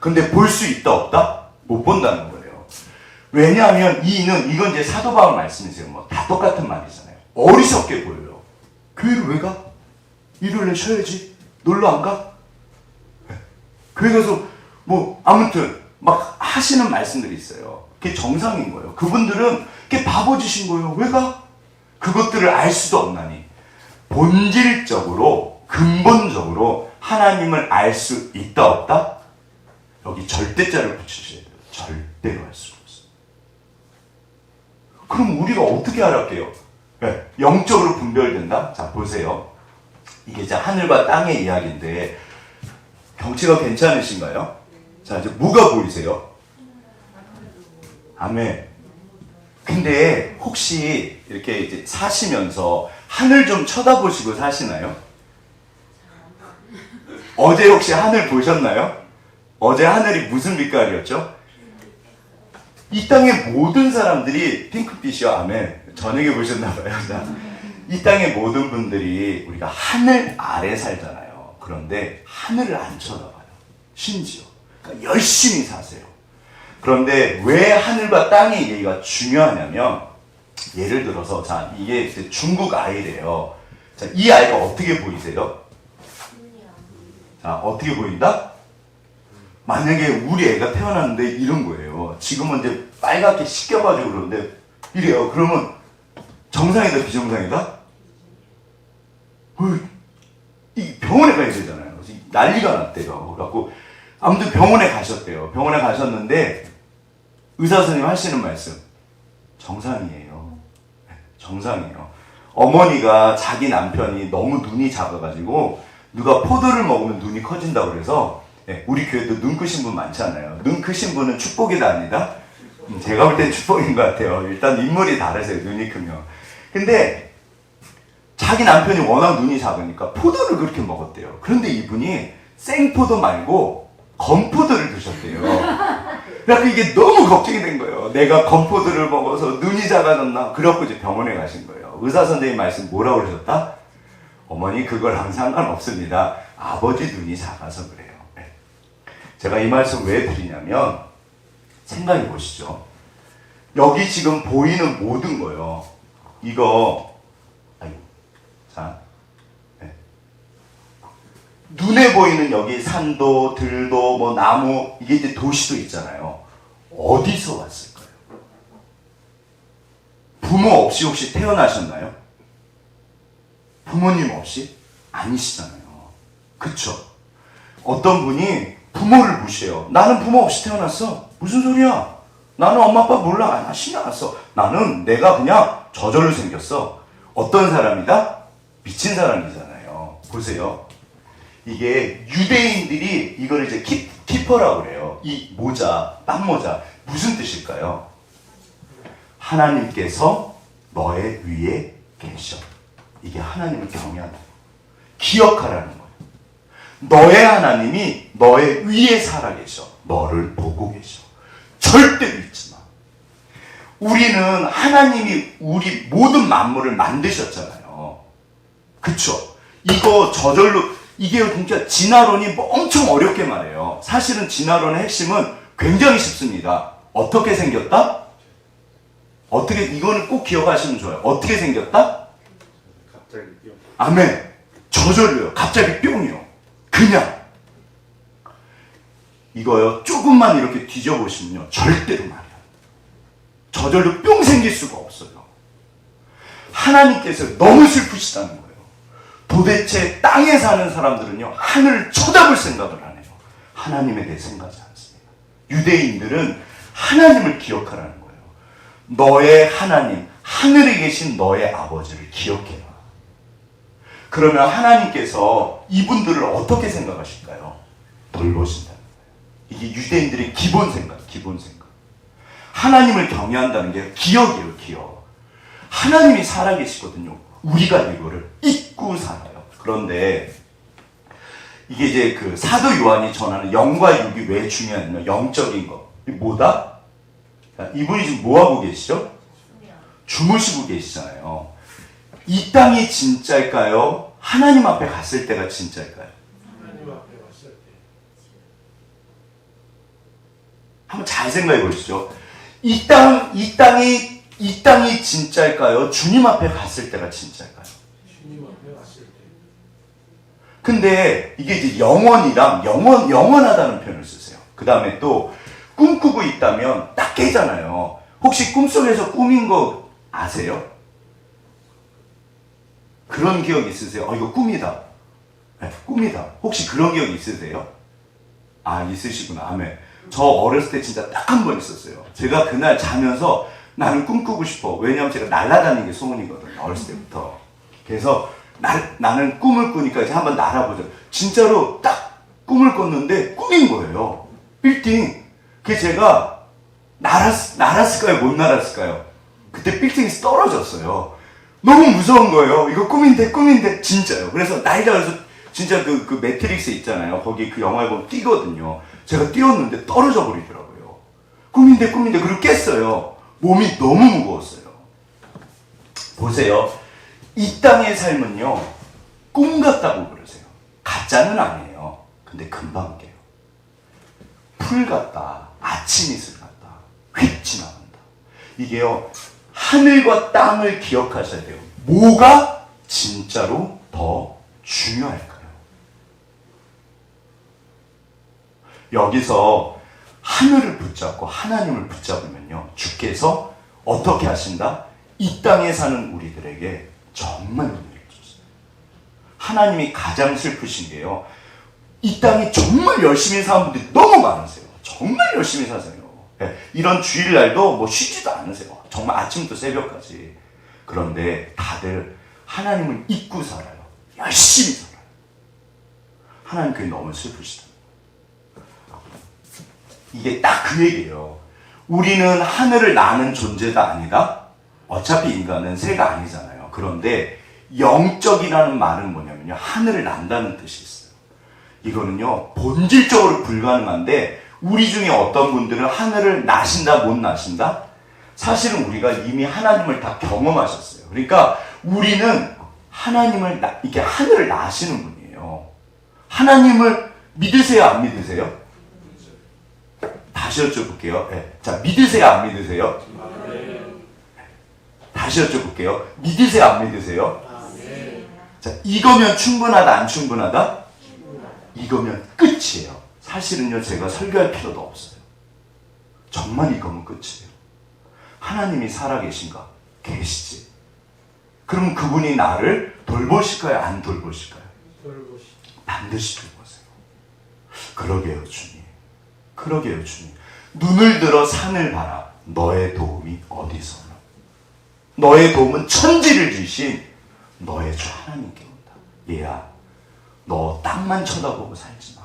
근데 볼 수 있다, 없다? 못 본다는 거예요. 왜냐하면 이건 이제 사도 바울 말씀이세요. 뭐 다 똑같은 말이잖아요. 어리석게 보여요. 교회를 왜 가? 일요일에 쉬어야지. 놀러 안 가? 교회 가서 뭐 아무튼 막 하시는 말씀들이 있어요. 그게 정상인 거예요. 그분들은 그게 바보짓인 거예요. 왜 가? 그것들을 알 수도 없나니 본질적으로 근본적으로 하나님을 알 수 있다 없다? 여기 절대자를 붙이셔야 돼요. 절대로 알 수가 없어요. 그럼 우리가 어떻게 알았게요? 네, 영적으로 분별된다? 자 보세요. 이게 이제 하늘과 땅의 이야기인데 경치가 괜찮으신가요? 자, 이제 뭐가 보이세요? 아멘. 근데 혹시 이렇게 이제 사시면서 하늘 좀 쳐다보시고 사시나요? 어제 혹시 하늘 보셨나요? 어제 하늘이 무슨 빛깔이었죠? 이 땅의 모든 사람들이 핑크빛이요. 아멘. 저녁에 보셨나봐요. 이 땅의 모든 분들이 우리가 하늘 아래 살잖아요. 그런데 하늘을 안 쳐다봐요. 심지어. 그러니까 열심히 사세요. 그런데 왜 하늘과 땅의 얘기가 중요하냐면 예를 들어서 자 이게 이제 중국 아이래요. 자, 이 아이가 어떻게 보이세요? 자 어떻게 보인다? 만약에 우리 애가 태어났는데 이런 거예요. 지금은 이제 빨갛게 씻겨가지고 그러는데 이래요. 그러면 정상이다 비정상이다? 이 병원에 가야 되잖아요. 난리가 났대요. 그래갖고 아무튼 병원에 가셨대요. 병원에 가셨는데 의사 선생님 하시는 말씀 정상이에요. 정상이에요. 어머니가 자기 남편이 너무 눈이 작아가지고 누가 포도를 먹으면 눈이 커진다고 그래서 우리 교회도 눈 크신 분 많잖아요. 눈 크신 분은 축복이다 아니다? 제가 볼 땐 축복인 것 같아요. 일단 인물이 다르세요. 눈이 크면. 근데 자기 남편이 워낙 눈이 작으니까 포도를 그렇게 먹었대요. 그런데 이분이 생포도 말고 건포도를 드셨대요. 그래서 이게 너무 걱정이 된 거예요. 내가 건포도를 먹어서 눈이 작아졌나? 그래갖고 이제 병원에 가신 거예요. 의사 선생님 말씀 뭐라고 그러셨다? 어머니 그거랑 상관없습니다. 아버지 눈이 작아서 그래요. 네. 제가 이 말씀 왜 드리냐면 생각해 보시죠. 여기 지금 보이는 모든 거요. 이거 자 눈에 보이는 여기 산도, 들도, 뭐 나무 이게 이제 도시도 있잖아요. 어디서 왔을까요? 부모 없이 혹시 태어나셨나요? 부모님 없이? 아니시잖아요. 그쵸? 어떤 분이 부모를 무시해요. 나는 부모 없이 태어났어. 무슨 소리야? 나는 엄마 아빠 몰라. 나 신경 안 써. 나는 내가 그냥 저절로 생겼어. 어떤 사람이다? 미친 사람이잖아요. 보세요. 이게 유대인들이 이걸 이제 키퍼라고 그래요. 이 모자, 땀 모자. 무슨 뜻일까요? 하나님께서 너의 위에 계셔. 이게 하나님을 경외하는 거예요. 기억하라는 거예요. 너의 하나님이 너의 위에 살아계셔. 너를 보고 계셔. 절대 잊지 마. 우리는 하나님이 우리 모든 만물을 만드셨잖아요. 그쵸? 이거 저절로 이게 진짜 진화론이 엄청 어렵게 말해요. 사실은 진화론의 핵심은 굉장히 쉽습니다. 어떻게 생겼다? 어떻게 이거는 꼭 기억하시면 좋아요. 어떻게 생겼다? 갑자기 아멘. 저절로요. 갑자기 뿅이요. 그냥 이거요. 조금만 이렇게 뒤져보시면요. 절대로 말이야. 저절로 뿅 생길 수가 없어요. 하나님께서 너무 슬프시다는 거예요. 도대체 땅에 사는 사람들은요. 하늘을 쳐다볼 생각을 안 해요. 하나님에 대해 생각하지 않습니다. 유대인들은 하나님을 기억하라는 거예요. 너의 하나님, 하늘에 계신 너의 아버지를 기억해라. 그러면 하나님께서 이분들을 어떻게 생각하실까요? 돌보신다는 거예요. 이게 유대인들의 기본 생각. 하나님을 경외한다는 게 기억이에요, 기억. 하나님이 살아계시거든요. 우리가 이거를 잊고 살아요. 그런데 이게 이제 그 사도 요한이 전하는 영과 육이 왜 중요하냐면 영적인 거. 이게 뭐다? 이분이 지금 뭐 하고 계시죠? 주무시고 계시잖아요. 이 땅이 진짜일까요? 하나님 앞에 갔을 때가 진짜일까요? 하나님 앞에 왔을 때. 한번 잘 생각해 보시죠. 이 땅이 진짜일까요? 주님 앞에 갔을 때가 진짜일까요? 주님 앞에 왔을 때. 근데 이게 이제 영원이랑 영원하다는 표현을 쓰세요. 그 다음에 또 꿈꾸고 있다면 딱 깨잖아요. 혹시 꿈속에서 꾸민 거 아세요? 그런 기억 있으세요? 이거 꿈이다. 네, 꿈이다. 혹시 그런 기억 있으세요? 있으시구나. 아멘. 저 어렸을 때 진짜 딱 한 번 있었어요. 제가 그날 자면서 나는 꿈꾸고 싶어. 왜냐하면 제가 날아다니는 게 소원이거든요. 어렸을 때부터. 그래서 나는 꿈을 꾸니까 이제 한번 날아보자. 진짜로 딱 꿈을 꿨는데 꿈인 거예요. 빌딩. 그게 제가 날았을까요? 못 날았을까요? 그때 빌딩에서 떨어졌어요. 너무 무서운 거예요. 이거 꿈인데 진짜요. 그래서 날려서 진짜 그 매트릭스 있잖아요. 거기 그 영화에 보면 뛰거든요. 제가 뛰었는데 떨어져 버리더라고요. 꿈인데 그리고 깼어요. 몸이 너무 무거웠어요. 보세요. 이 땅의 삶은요, 꿈 같다고 그러세요. 가짜는 아니에요. 근데 금방 깨요. 풀 같다. 아침 이슬 같다. 휙 지나간다. 이게요, 하늘과 땅을 기억하셔야 돼요. 뭐가 진짜로 더 중요할까요? 여기서 하늘을 붙잡고 하나님을 붙잡으면요, 주께서 어떻게 하신다? 이 땅에 사는 우리들에게 정말 은혜를 줬어요. 하나님이 가장 슬프신 게요, 이 땅에 정말 열심히 사는 분들이 너무 많으세요. 정말 열심히 사세요. 네, 이런 주일날도 뭐 쉬지도 않으세요. 정말 아침부터 새벽까지. 그런데 다들 하나님을 잊고 살아요. 열심히 살아요. 하나님 그게 너무 슬프시다. 이게 딱 그 얘기예요. 우리는 하늘을 나는 존재가 아니다. 어차피 인간은 새가 아니잖아요. 그런데 영적이라는 말은 뭐냐면요, 하늘을 난다는 뜻이 있어요. 이거는요, 본질적으로 불가능한데 우리 중에 어떤 분들은 하늘을 나신다, 못 나신다? 사실은 우리가 이미 하나님을 다 경험하셨어요. 그러니까 우리는 하나님을 이렇게 하늘을 나시는 분이에요. 하나님을 믿으세요, 안 믿으세요? 다시 여쭤볼게요. 네. 자, 믿으세요, 안 믿으세요? 다시 여쭤볼게요. 믿으세요, 안 믿으세요? 자, 이거면 충분하다, 안 충분하다? 이거면 끝이에요. 사실은요, 제가 설교할 필요도 없어요. 정말 이거면 끝이에요. 하나님이 살아계신가? 계시지. 그럼 그분이 나를 돌보실까요? 안 돌보실까요? 반드시 돌보세요. 그러게요, 주님. 그러게요, 주님. 눈을 들어 산을 봐라. 너의 도움이 어디서 오나? 너의 도움은 천지를 지으신 너의 주 하나님께 온다. 얘야, 너 땅만 쳐다보고 살지 마.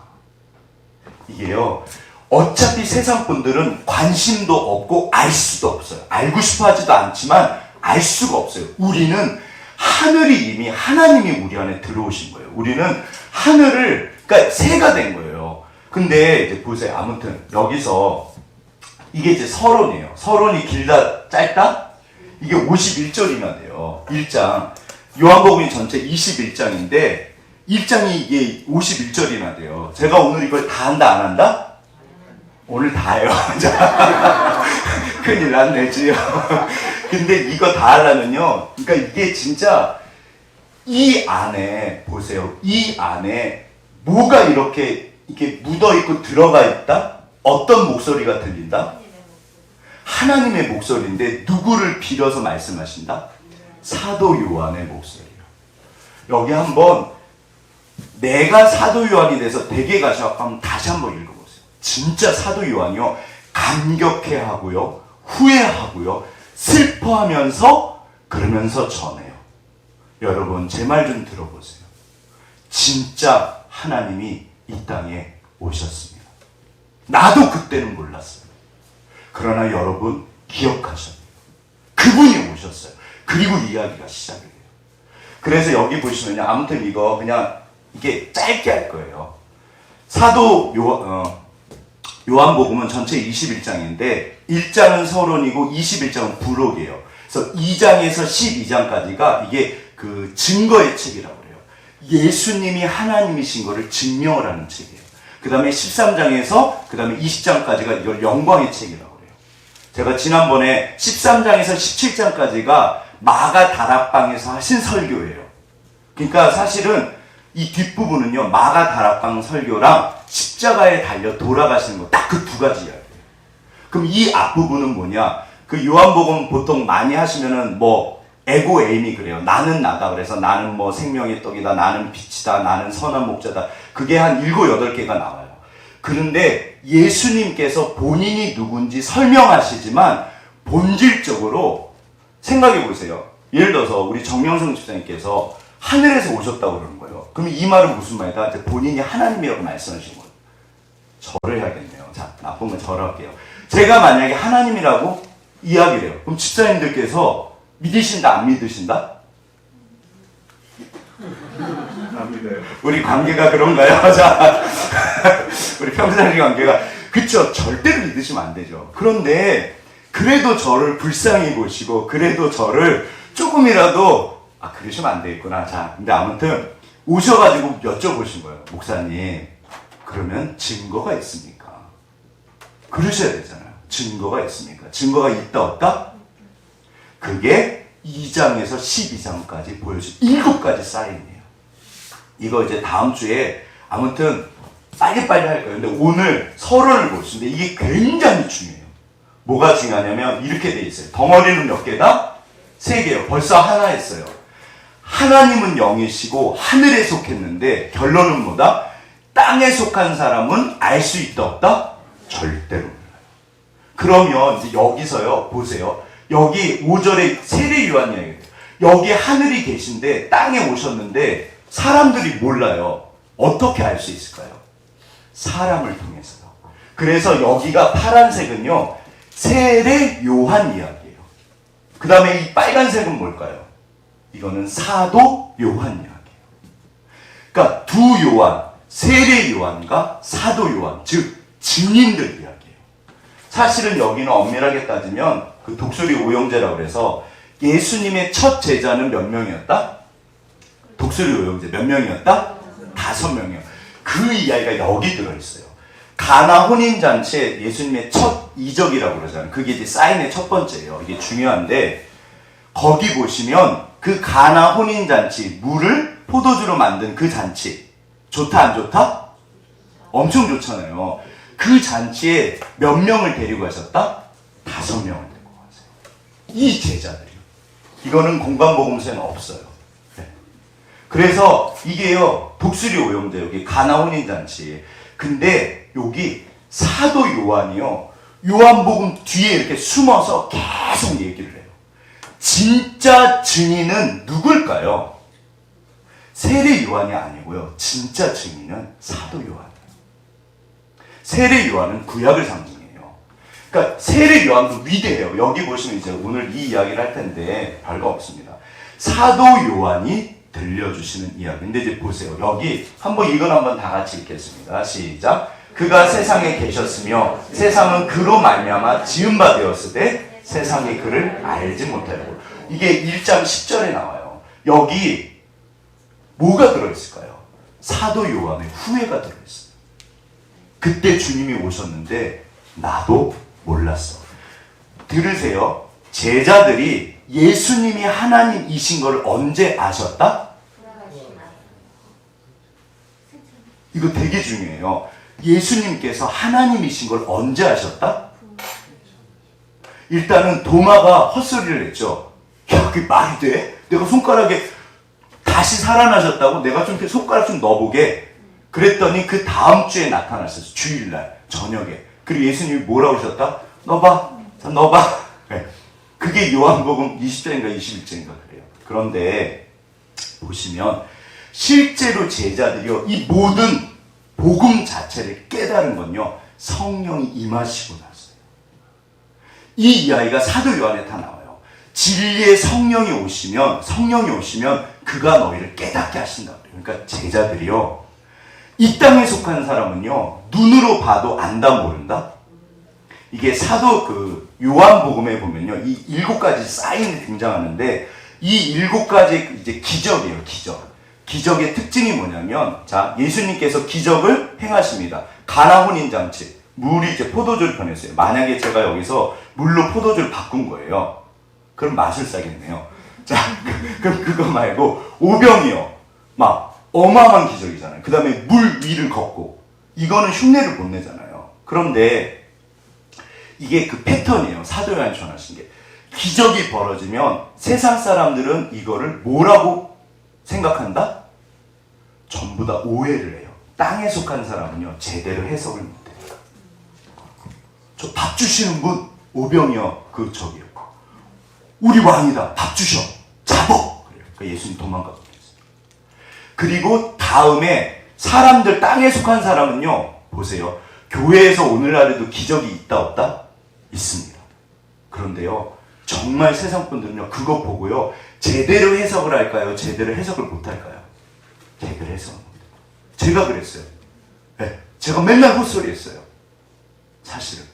이게요, 어차피 세상 분들은 관심도 없고 알 수도 없어요. 알고 싶어 하지도 않지만 알 수가 없어요. 우리는 하늘이 이미 하나님이 우리 안에 들어오신 거예요. 우리는 하늘을, 그러니까 새가 된 거예요. 근데 이제 보세요. 아무튼 여기서 이게 이제 서론이에요. 서론이 길다, 짧다? 이게 51절이나 돼요. 1장. 요한복음이 전체 21장인데 1장이 이게 51절이나 돼요. 제가 오늘 이걸 다 한다, 안 한다? 오늘 다 해요. 큰일 났네, 지요. 근데 이거 다 하려면요, 그러니까 이게 진짜 이 안에, 보세요. 이 안에 뭐가 이렇게 묻어있고 들어가 있다? 어떤 목소리가 들린다? 하나님의 목소리인데 누구를 빌어서 말씀하신다? 사도 요한의 목소리예요. 여기 한번 내가 사도 요한이 돼서 댁에 가셔서 한번 다시 한번 읽어보세요. 진짜 사도 요한이요. 감격해하고요. 후회하고요. 슬퍼하면서 그러면서 전해요. 여러분 제 말 좀 들어보세요. 진짜 하나님이 이 땅에 오셨습니다. 나도 그때는 몰랐어요. 그러나 여러분 기억하셔야 돼요. 그분이 오셨어요. 그리고 이야기가 시작이 돼요. 그래서 여기 보시면요. 아무튼 이거 그냥 이게 짧게 할 거예요. 사도 요한복음은 전체 21장인데 1장은 서론이고 21장은 부록이에요. 그래서 2장에서 12장까지가 이게 그 증거의 책이라고 그래요. 예수님이 하나님이신 것을 증명을 하는 책이에요. 그 다음에 13장에서 그 다음에 20장까지가 이걸 영광의 책이라고 그래요. 제가 지난번에 13장에서 17장까지가 마가 다락방에서 하신 설교예요. 그러니까 사실은 이 뒷부분은요, 마가 다락방 설교랑 십자가에 달려 돌아가시는 거 딱 그 두 가지 이야기예요. 그럼 이 앞부분은 뭐냐? 그 요한복음 보통 많이 하시면은 뭐 에고 에임이 그래요. 나는 나다. 그래서 나는 뭐 생명의 떡이다. 나는 빛이다. 나는 선한 목자다. 그게 한 7, 8개가 나와요. 그런데 예수님께서 본인이 누군지 설명하시지만 본질적으로 생각해 보세요. 예를 들어서 우리 정명성 집사님께서 하늘에서 오셨다고 그러는 거예요. 그럼 이 말은 무슨 말이다? 이제 본인이 하나님이라고 말씀하신 거예요. 절을 해야겠네요. 자, 나쁘면 절할게요. 제가 만약에 하나님이라고 이야기를 해요. 그럼 집사님들께서 믿으신다, 안 믿으신다? 안 믿어요. 우리 관계가 그런가요? 자, 우리 평상시 관계가. 그쵸. 절대로 믿으시면 안 되죠. 그런데, 그래도 저를 불쌍히 보시고, 그래도 저를 조금이라도, 그러시면 안 되겠구나. 자, 근데 아무튼, 오셔가지고 여쭤보신 거예요. 목사님, 그러면 증거가 있습니까? 그러셔야 되잖아요. 증거가 있습니까? 증거가 있다, 없다? 그게 2장에서 12장까지 보여준 7가지 사인이에요. 이거 이제 다음 주에 아무튼 빨리빨리 할 거예요. 근데 오늘 서론을 보시는데 이게 굉장히 중요해요. 뭐가 중요하냐면 이렇게 돼 있어요. 덩어리는 몇 개다? 3개요. 벌써 하나 했어요. 하나님은 영이시고 하늘에 속했는데 결론은 뭐다? 땅에 속한 사람은 알 수 있다, 없다? 절대로 몰라요. 그러면 이제 여기서요, 보세요. 여기 5절에 세례 요한 이야기예요. 여기 하늘이 계신데 땅에 오셨는데 사람들이 몰라요. 어떻게 알 수 있을까요? 사람을 통해서요. 그래서 여기가 파란색은요, 세례 요한 이야기예요. 그 다음에 이 빨간색은 뭘까요? 이거는 사도 요한 이야기예요. 그러니까 두 요한, 세례 요한과 사도 요한, 즉 증인들 이야기예요. 사실은 여기는 엄밀하게 따지면 그 독수리 오영제라고 그래서 예수님의 첫 제자는 몇 명이었다? 독수리 오영제 몇 명이었다? 5명이요. 그 이야기가 여기 들어있어요. 가나 혼인잔치에 예수님의 첫 이적이라고 그러잖아요. 그게 이제 사인의 첫 번째예요. 이게 중요한데 거기 보시면 그 가나 혼인잔치, 물을 포도주로 만든 그 잔치 좋다 안 좋다? 엄청 좋잖아요. 그 잔치에 몇 명을 데리고 가셨다? 5명을 데리고 가세요. 이 제자들이요. 이거는 공관복음서에는 없어요. 네. 그래서 이게요, 독수리 오영제, 여기 가나 혼인잔치. 근데 여기 사도 요한이요, 요한복음 뒤에 이렇게 숨어서 계속 얘기를 해요. 진짜 증인은 누굴까요? 세례 요한이 아니고요. 진짜 증인은 사도 요한이에요. 세례 요한은 구약을 상징해요. 그러니까 세례 요한도 위대해요. 여기 보시면 이제 오늘 이 이야기를 할 텐데 별거 없습니다. 사도 요한이 들려주시는 이야기. 근데 이제 보세요. 여기 한번 이건 한번 다 같이 읽겠습니다. 시작. 그가 세상에 계셨으며 세상은 그로 말미암아 지은 바 되었으되 세상이 그를 알지 못하였고. 이게 1장 10절에 나와요. 여기 뭐가 들어있을까요? 사도 요한의 후회가 들어있어요. 그때 주님이 오셨는데 나도 몰랐어. 들으세요. 제자들이 예수님이 하나님이신 걸 언제 아셨다? 이거 되게 중요해요. 예수님께서 하나님이신 걸 언제 아셨다? 일단은 도마가 헛소리를 했죠. 야, 그게 말이 돼? 내가 손가락에 다시 살아나셨다고? 내가 좀 손가락 좀 넣어보게. 그랬더니 그 다음 주에 나타났어요. 주일날. 저녁에. 그리고 예수님이 뭐라고 하셨다? 넣어봐. 자, 넣어봐. 네. 그게 요한복음 20장인가 21장인가 그래요. 그런데 보시면 실제로 제자들이요, 이 모든 복음 자체를 깨달은 건요, 성령이 임하시고 났어요. 이 이야기가 사도 요한에 다 나와요. 진리의 성령이 오시면 그가 너희를 깨닫게 하신다. 그러니까 제자들이요, 이 땅에 속한 사람은요, 눈으로 봐도 안다 모른다. 이게 사도 요한복음에 보면요, 이 7가지 사인이 등장하는데 이 7가지 이제 기적이에요, 기적. 기적의 특징이 뭐냐면, 자, 예수님께서 기적을 행하십니다. 가나 혼인잔치, 물이 이제 포도주를 변했어요. 만약에 제가 여기서 물로 포도주를 바꾼 거예요. 그럼 마술사겠네요. 자, 그럼 그거 말고 오병이요, 막 어마어마한 기적이잖아요. 그 다음에 물 위를 걷고, 이거는 흉내를 못 내잖아요. 그런데 이게 그 패턴이에요. 사도 요한이 전하신 게. 기적이 벌어지면 세상 사람들은 이거를 뭐라고 생각한다? 전부 다 오해를 해요. 땅에 속한 사람은요, 제대로 해석을 못해요. 저 밥 주시는 분, 오병이요, 저기요. 우리 왕이다. 밥 주셔. 잡어. 그래요. 그러니까 예수님 도망가고 계세요. 그리고 다음에 사람들, 땅에 속한 사람은요, 보세요. 교회에서 오늘날에도 기적이 있다 없다? 있습니다. 그런데요, 정말 세상 분들은요, 그거 보고요, 제대로 해석을 할까요? 제대로 해석을 못 할까요? 제대로 해석을 못 해요. 제가 그랬어요. 네, 제가 맨날 헛소리 했어요. 사실은.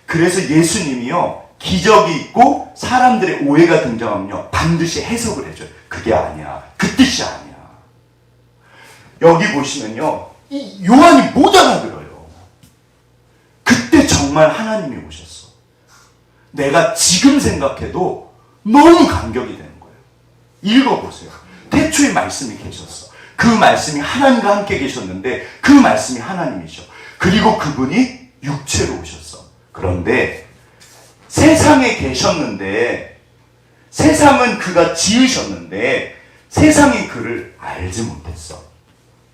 그래서 예수님이요, 기적이 있고 사람들의 오해가 등장하면요, 반드시 해석을 해줘요. 그게 아니야. 그 뜻이 아니야. 여기 보시면요, 이 요한이 못 알아들어요. 그때 정말 하나님이 오셨어. 내가 지금 생각해도 너무 감격이 되는 거예요. 읽어보세요. 태초에 말씀이 계셨어. 그 말씀이 하나님과 함께 계셨는데 그 말씀이 하나님이죠. 그리고 그분이 육체로 오셨어. 그런데 세상에 계셨는데, 세상은 그가 지으셨는데 세상이 그를 알지 못했어.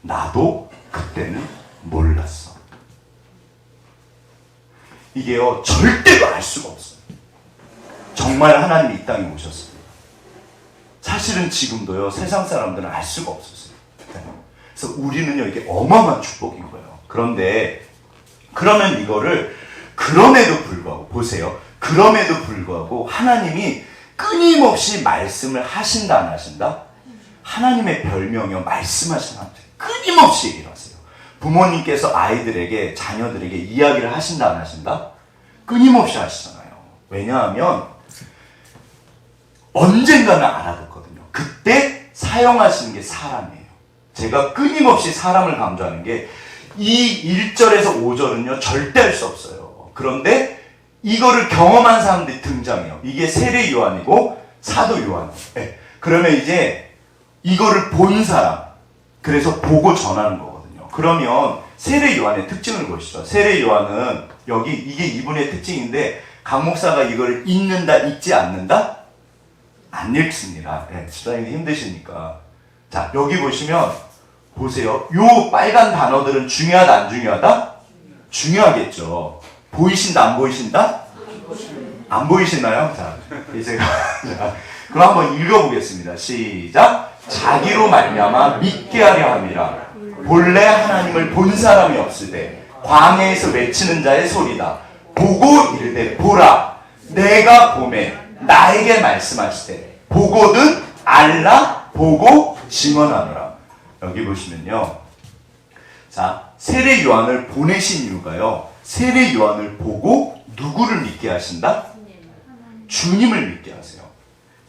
나도 그때는 몰랐어. 이게요, 절대로 알 수가 없어요. 정말 하나님이 이 땅에 오셨습니다. 사실은 지금도요, 세상 사람들은 알 수가 없었어요. 그래서 우리는요, 이게 어마어마한 축복인 거예요. 그런데 그러면 이거를, 그럼에도 불구하고, 보세요. 그럼에도 불구하고 하나님이 끊임없이 말씀을 하신다 안 하신다? 하나님의 별명이요, 말씀하시는 하나님. 끊임없이 얘기를 하세요. 부모님께서 아이들에게, 자녀들에게 이야기를 하신다 안 하신다? 끊임없이 하시잖아요. 왜냐하면 언젠가는 알아듣거든요. 그때 사용하시는 게 사람이에요. 제가 끊임없이 사람을 강조하는 게, 이 1절에서 5절은요, 절대 할 수 없어요. 그런데 이거를 경험한 사람들이 등장해요. 이게 세례 요한이고 사도 요한. 네. 그러면 이제 이거를 본 사람, 그래서 보고 전하는 거거든요. 그러면 세례 요한의 특징을 보시죠. 세례 요한은 여기 이게 이분의 특징인데, 강 목사가 이거를 읽는다, 읽지 않는다? 안 읽습니다. 네, 집사님이 힘드시니까. 자, 여기 보시면 보세요. 요 빨간 단어들은 중요하다, 안 중요하다? 중요하겠죠. 보이신다, 안 보이신다? 안 보이시나요? 자, 이제 그럼 한번 읽어보겠습니다. 시작. 자기로 말미암아 믿게 하려 함이라. 본래 하나님을 본 사람이 없으되 광야에서 외치는 자의 소리다. 보고 이르되 보라, 내가 보매 나에게 말씀하시되 보거든 알라, 보고 증언하노라. 여기 보시면요, 자, 세례 요한을 보내신 이유가요, 세례 요한을 보고 누구를 믿게 하신다? 주님을 믿게 하세요.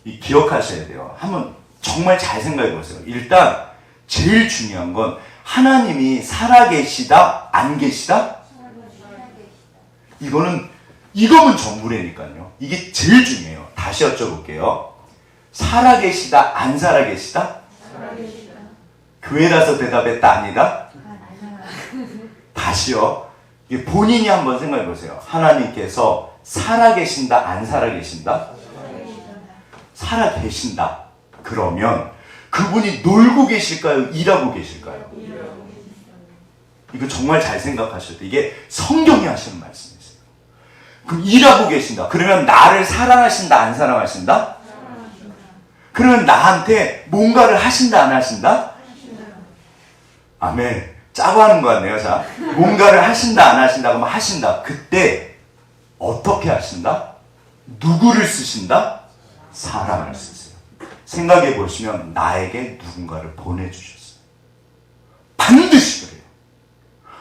이 기억하셔야 돼요. 한번 정말 잘 생각해 보세요. 일단 제일 중요한 건 하나님이 살아계시다, 안 계시다? 이거면 전부라니까요. 이게 제일 중요해요. 다시 여쭤볼게요. 살아계시다, 안 살아계시다? 살아계시다. 교회라서 대답했다, 아니다? 다시요. 이게 본인이 한번 생각해 보세요. 하나님께서 살아계신다, 안 살아계신다? 살아계신다. 그러면 그분이 놀고 계실까요? 일하고 계실까요? 이거 정말 잘 생각하셔야 돼. 이게 성경이 하시는 말씀이세요. 그럼 일하고 계신다. 그러면 나를 사랑하신다, 안 사랑하신다? 그러면 나한테 뭔가를 하신다, 안 하신다? 아멘. 짜고 하는 거 같네요. 자, 뭔가를 하신다, 안 하신다? 그러면 하신다. 그때 어떻게 하신다? 누구를 쓰신다? 사람을 쓰세요. 생각해 보시면 나에게 누군가를 보내주셨어요. 반드시 그래요.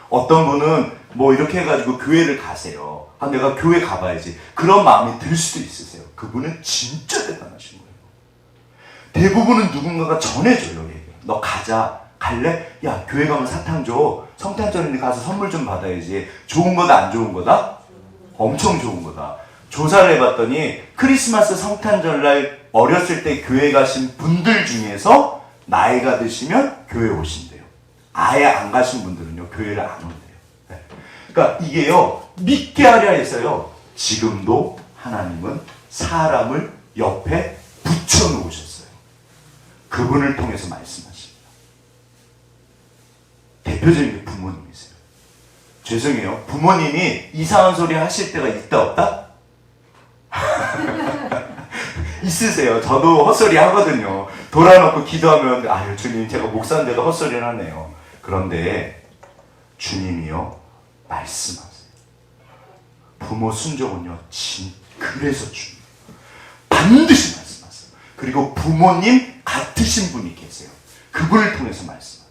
어떤 분은 뭐 이렇게 해가지고 교회를 가세요. 아, 내가 교회 가봐야지. 그런 마음이 들 수도 있으세요. 그분은 진짜 대단하신 거예요. 대부분은 누군가가 전해줘요. 얘기를. 너 가자. 갈래? 야, 교회 가면 사탕 줘. 성탄절인데 가서 선물 좀 받아야지. 좋은 거다, 안 좋은 거다? 엄청 좋은 거다. 조사를 해봤더니 크리스마스 성탄절날 어렸을 때 교회 가신 분들 중에서 나이가 드시면 교회 오신대요. 아예 안 가신 분들은요, 교회를 안 온대요. 네. 그러니까 이게요, 믿게 하려 해서요, 지금도 하나님은 사람을 옆에 붙여놓으셨어요. 그분을 통해서 말씀하십니다. 대표적인 게 부모님이세요. 죄송해요. 부모님이 이상한 소리 하실 때가 있다 없다? 있으세요. 저도 헛소리 하거든요. 돌아놓고 기도하면 아유 주님 제가 목사인데도 헛소리를 하네요. 그런데 주님이요 말씀하세요. 부모 순종은요 그래서 주님 반드시 말씀하세요. 그리고 부모님 같으신 분이 계세요. 그분을 통해서 말씀하세요.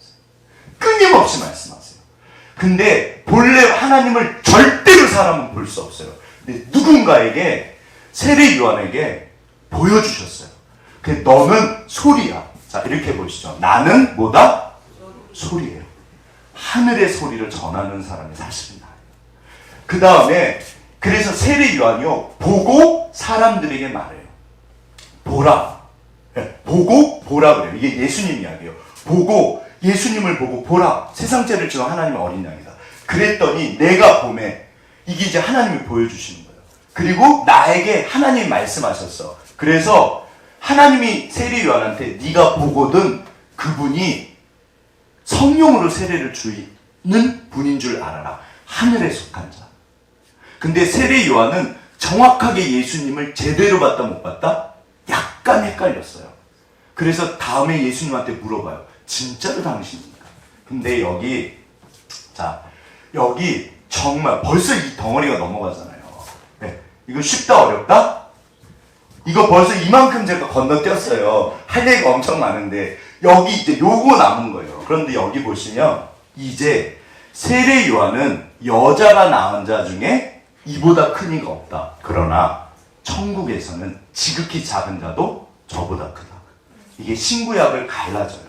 끊임없이 말씀하세요. 근데 본래 하나님을 절대로 사람은 볼 수 없어요. 근데 누군가에게 세례 요한에게 보여주셨어요. 근데 너는 소리야. 자 이렇게 보시죠. 나는 뭐다? 소리예요. 하늘의 소리를 전하는 사람이 사실은 나예요. 그 다음에 그래서 세례 요한이요 보고 사람들에게 말해요. 보라. 네, 보고 보라 그래요. 이게 예수님 이야기예요. 보고 예수님을 보고 보라. 세상 죄를 지은 하나님의 어린 양이다. 그랬더니 내가 봄에 이게 이제 하나님이 보여주시는 거예요. 그리고 나에게 하나님이 말씀하셨어. 그래서 하나님이 세례 요한한테 네가 보거든 그분이 성령으로 세례를 주는 분인 줄 알아라. 하늘에 속한 자. 근데 세례 요한은 정확하게 예수님을 제대로 봤다 못 봤다? 약간 헷갈렸어요. 그래서 다음에 예수님한테 물어봐요. 진짜로 당신입니까? 근데 여기 정말 벌써 이 덩어리가 넘어가잖아요. 네. 이거 쉽다 어렵다? 이거 벌써 이만큼 제가 건너뛰었어요. 할 얘기가 엄청 많은데 여기 이제 요거 남은 거예요. 그런데 여기 보시면 이제 세례 요한은 여자가 낳은 자 중에 이보다 큰 이가 없다. 그러나 천국에서는 지극히 작은 자도 저보다 크다. 이게 신구약을 갈라져요.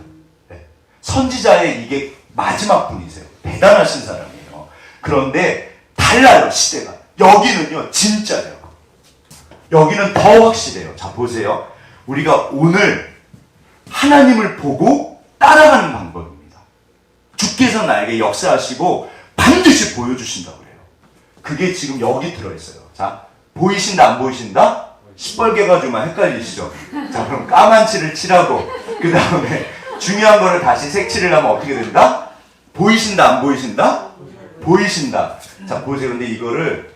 네. 선지자의 이게 마지막 분이세요. 대단하신 사람이에요. 그런데 달라요, 시대가. 여기는요, 진짜예요. 여기는 더 확실해요. 자, 보세요. 우리가 오늘 하나님을 보고 따라가는 방법입니다. 주께서 나에게 역사하시고 반드시 보여주신다고 그래요. 그게 지금 여기 들어있어요. 자, 보이신다, 안 보이신다? 시뻘게 가지고만 헷갈리시죠? 자, 그럼 까만 칠을 칠하고, 그 다음에 중요한 거를 다시 색칠을 하면 어떻게 된다? 보이신다, 안 보이신다? 보이신다. 자, 보세요. 근데 이거를,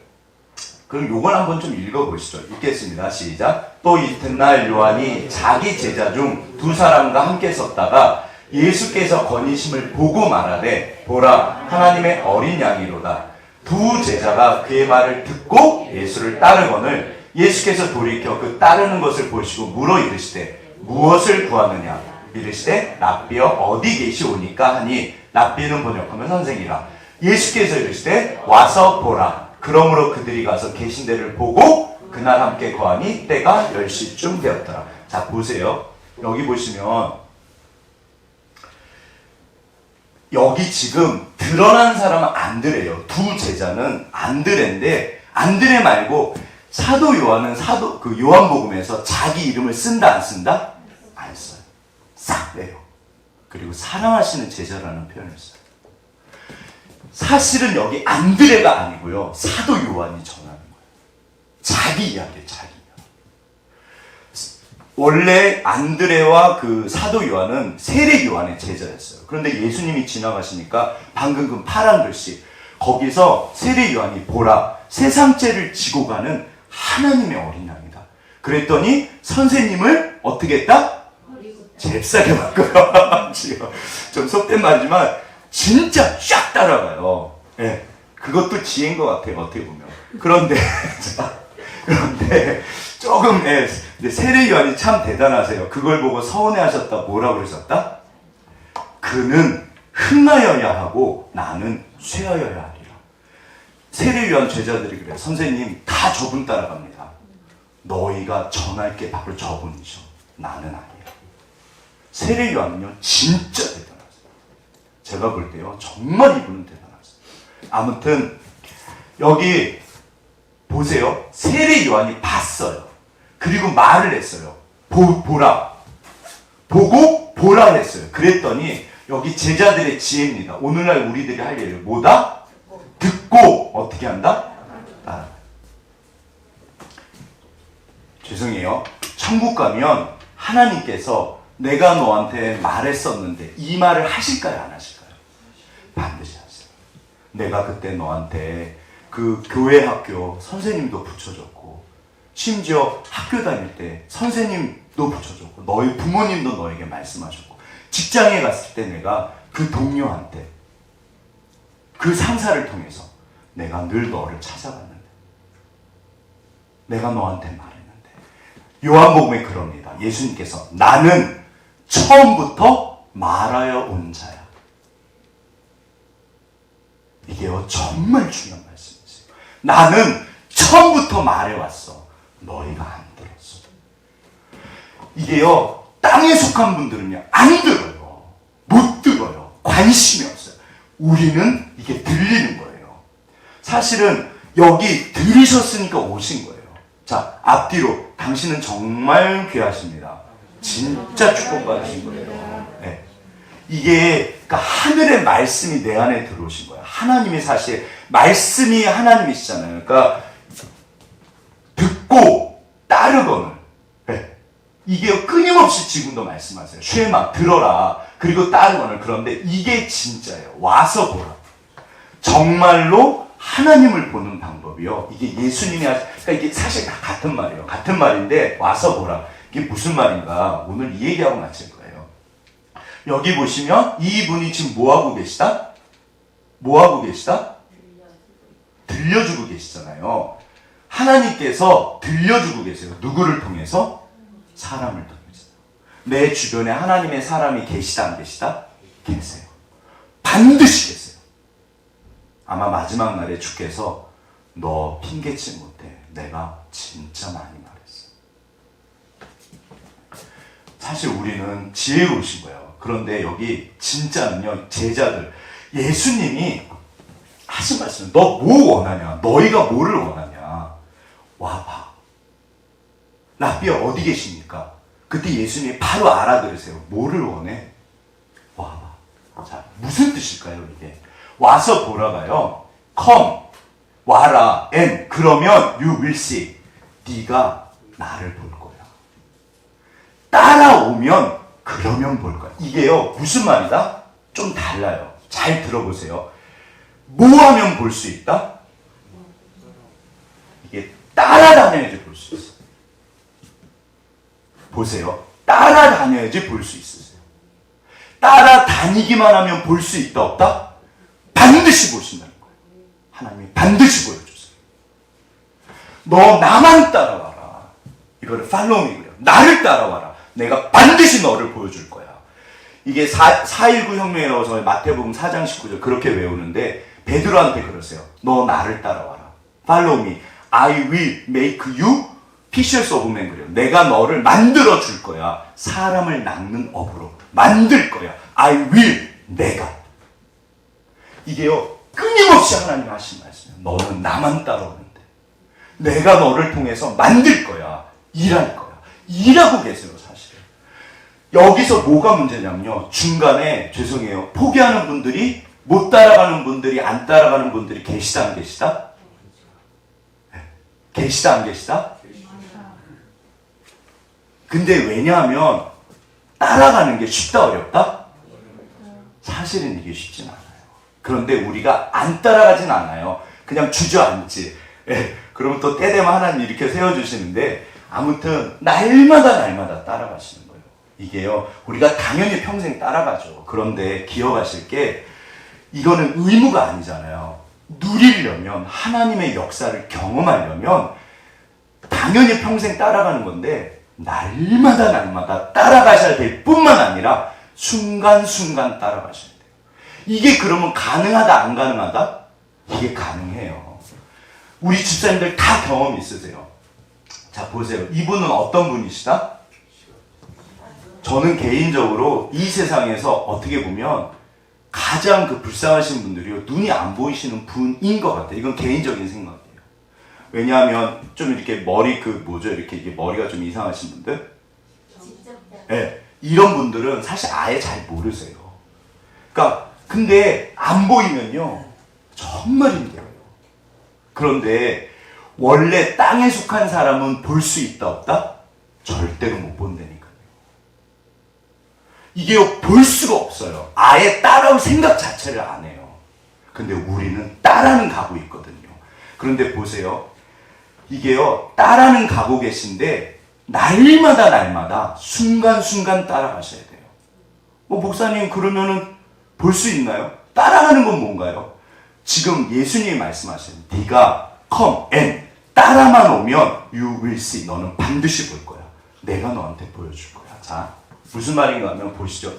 그럼 요걸 한번 좀 읽어보시죠. 읽겠습니다. 시작. 또 이튿날 요한이 자기 제자 중 두 사람과 함께 섰다가 예수께서 거니심을 보고 말하되 보라 하나님의 어린 양이로다. 두 제자가 그의 말을 듣고 예수를 따르거늘 예수께서 돌이켜 그 따르는 것을 보시고 물어 이르시되 무엇을 구하느냐 이르시되 랍비여 어디 계시오니까 하니 랍비는 번역하면 선생이라. 예수께서 이르시되 와서 보라. 그러므로 그들이 가서 계신 데를 보고 그날 함께 거하니 때가 10시쯤 되었더라. 자 보세요. 여기 보시면 여기 지금 드러난 사람은 안드레예요. 두 제자는 안드레인데 안드레 말고 사도 요한은 그 요한복음에서 자기 이름을 쓴다 안 쓴다? 안 써요. 싹 빼요. 그리고 사랑하시는 제자라는 표현을 써요. 사실은 여기 안드레가 아니고요. 사도 요한이 전하는 거예요. 자기 이야기예요. 자기 이야기. 원래 안드레와 그 사도 요한은 세례 요한의 제자였어요. 그런데 예수님이 지나가시니까 방금 그 파란 글씨 거기서 세례 요한이 보라 세상죄를 지고 가는 하나님의 어린 양이다. 그랬더니 선생님을 어떻게 했다? 잽싸게 바꿔요. 좀 속된 말이지만 진짜 쫙 따라가요. 예, 그것도 지혜인 것 같아요. 어떻게 보면. 그런데 조금 근데 세례 요한이 참 대단하세요. 그걸 보고 서운해하셨다. 뭐라고 그러셨다? 그는 흥하여야 하고 나는 쇠하여야 하리라. 세례 요한 제자들이 그래요. 선생님 다 저분 따라갑니다. 너희가 전할 게 바로 저분이죠. 나는 아니야. 세례 요한은요 진짜 대단하세요. 제가 볼 때요 정말 이분은 대단하세요. 아무튼 여기 보세요. 세례 요한이 봤어요. 그리고 말을 했어요. 보라. 보고 보라 했어요. 그랬더니 여기 제자들의 지혜입니다. 오늘날 우리들이 할 일을 뭐다? 듣고 어떻게 한다? 따라. 죄송해요. 천국 가면 하나님께서 내가 너한테 말했었는데 이 말을 하실까요? 안 하실까요? 반드시 하세요. 내가 그때 너한테 그 교회 학교 선생님도 붙여줬고 심지어 학교 다닐 때 선생님도 붙여줬고 너희 부모님도 너에게 말씀하셨고 직장에 갔을 때 내가 그 동료한테 그 상사를 통해서 내가 늘 너를 찾아갔는데 내가 너한테 말했는데 요한복음에 그럽니다. 예수님께서 나는 처음부터 말하여 온 자야. 이게요 정말 중요한 말씀이세요. 나는 처음부터 말해왔어. 너희가 안 들었어. 이게요 땅에 속한 분들은요 안 들어요. 못 들어요. 관심이 없어요. 우리는 이게 들리는 거예요. 사실은 여기 들으셨으니까 오신 거예요. 자, 앞뒤로 당신은 정말 귀하십니다. 진짜 축복받으신 거예요. 네. 이게 그러니까 하늘의 말씀이 내 안에 들어오신 거예요. 하나님이 사실 말씀이 하나님이시잖아요. 그러니까 듣고 따르거늘. 네. 이게 끊임없이 지금도 말씀하세요. 쉐마 들어라. 그리고 따르거늘. 그런데 이게 진짜예요. 와서 보라. 정말로 하나님을 보는 방법이요. 이게 예수님이 그러니까 이게 사실 다 같은 말이에요. 같은 말인데 와서 보라. 이게 무슨 말인가? 오늘 이 얘기하고 마칠 거예요. 여기 보시면 이분이 지금 뭐하고 계시다? 뭐하고 계시다? 들려주고 계시잖아요. 하나님께서 들려주고 계세요. 누구를 통해서? 사람을 통해서. 내 주변에 하나님의 사람이 계시다 안 계시다? 계세요. 반드시 계세요. 아마 마지막 날에 주께서 너 핑계치 못해. 내가 진짜 많이 말했어. 사실 우리는 지혜로우신 거예요. 그런데 여기 진짜는요 제자들 예수님이 하신 말씀은 너 뭐 원하냐? 너희가 뭐를 원하냐? 와봐. 랍비야 어디 계십니까? 그때 예수님이 바로 알아들으세요. 뭐를 원해? 와봐. 자, 무슨 뜻일까요 이게? 와서 보라가요. come, 와라, and 그러면 you will see. 네가 나를 볼 거야. 따라오면 그러면 볼 거야. 이게요 무슨 말이다? 좀 달라요. 잘 들어보세요. 뭐 하면 볼 수 있다? 이게 따라다녀야지 볼 수 있어요. 보세요. 따라다녀야지 볼 수 있으세요. 따라다니기만 하면 볼 수 있다 없다? 반드시 보신다는 거예요. 하나님이 반드시 보여주세요. 너 나만 따라와라. 이거를 팔로우미 그래요. 나를 따라와라. 내가 반드시 너를 보여줄 거야. 이게 4.19 혁명에 나와서 마태복음 4장 19절 그렇게 외우는데 베드로한테 그러세요. 너 나를 따라와라. Follow me. I will make you fishers of men 그래요. 내가 너를 만들어 줄 거야. 사람을 낚는 업으로 만들 거야. I will. 내가. 이게요 끊임없이 하나님 하신 말씀이에요. 너는 나만 따라오는데 내가 너를 통해서 만들 거야. 일할 거야. 일하고 계세요 사실. 여기서 뭐가 문제냐면요 중간에 죄송해요 포기하는 분들이 못 따라가는 분들이 안 따라가는 분들이 계시다 안 계시다? 네. 계시다 안 계시다? 근데 왜냐하면 따라가는 게 쉽다 어렵다? 사실은 이게 쉽진 않아요. 그런데 우리가 안 따라가진 않아요. 그냥 주저앉지. 예, 그러면 또 때 되면 하나님 이렇게 세워주시는데 아무튼 날마다 따라가시는 거예요. 이게요, 우리가 당연히 평생 따라가죠. 그런데 기억하실 게 이거는 의무가 아니잖아요. 누리려면, 하나님의 역사를 경험하려면 당연히 평생 따라가는 건데 날마다 따라가셔야 될 뿐만 아니라 순간순간 따라가셔야 돼요. 이게 그러면 가능하다 안 가능하다? 이게 가능해요. 우리 집사님들 다 경험이 있으세요. 자, 보세요. 이분은 어떤 분이시다? 저는 개인적으로 이 세상에서 어떻게 보면 가장 그 불쌍하신 분들이요, 눈이 안 보이시는 분인 것 같아요. 이건 개인적인 생각이에요. 왜냐하면 좀 이렇게 머리 이렇게 이게 머리가 좀 이상하신 분들, 네, 이런 분들은 사실 아예 잘 모르세요. 그러니까 근데 안 보이면요 정말 힘들어요. 그런데 원래 땅에 속한 사람은 볼 수 있다 없다? 절대로 못 본다니까요. 이게요, 볼 수가 없어요. 아예 따라올 생각 자체를 안 해요. 근데 우리는 따라는 가고 있거든요. 그런데 보세요. 이게요, 따라는 가고 계신데 날마다 순간순간 따라가셔야 돼요. 목사님 그러면은 볼 수 있나요? 따라가는 건 뭔가요? 지금 예수님이 말씀하신 네가 come and 따라만 오면 you will see. 너는 반드시 볼 거야. 내가 너한테 보여줄 거야. 자, 무슨 말인가 하면 보시죠.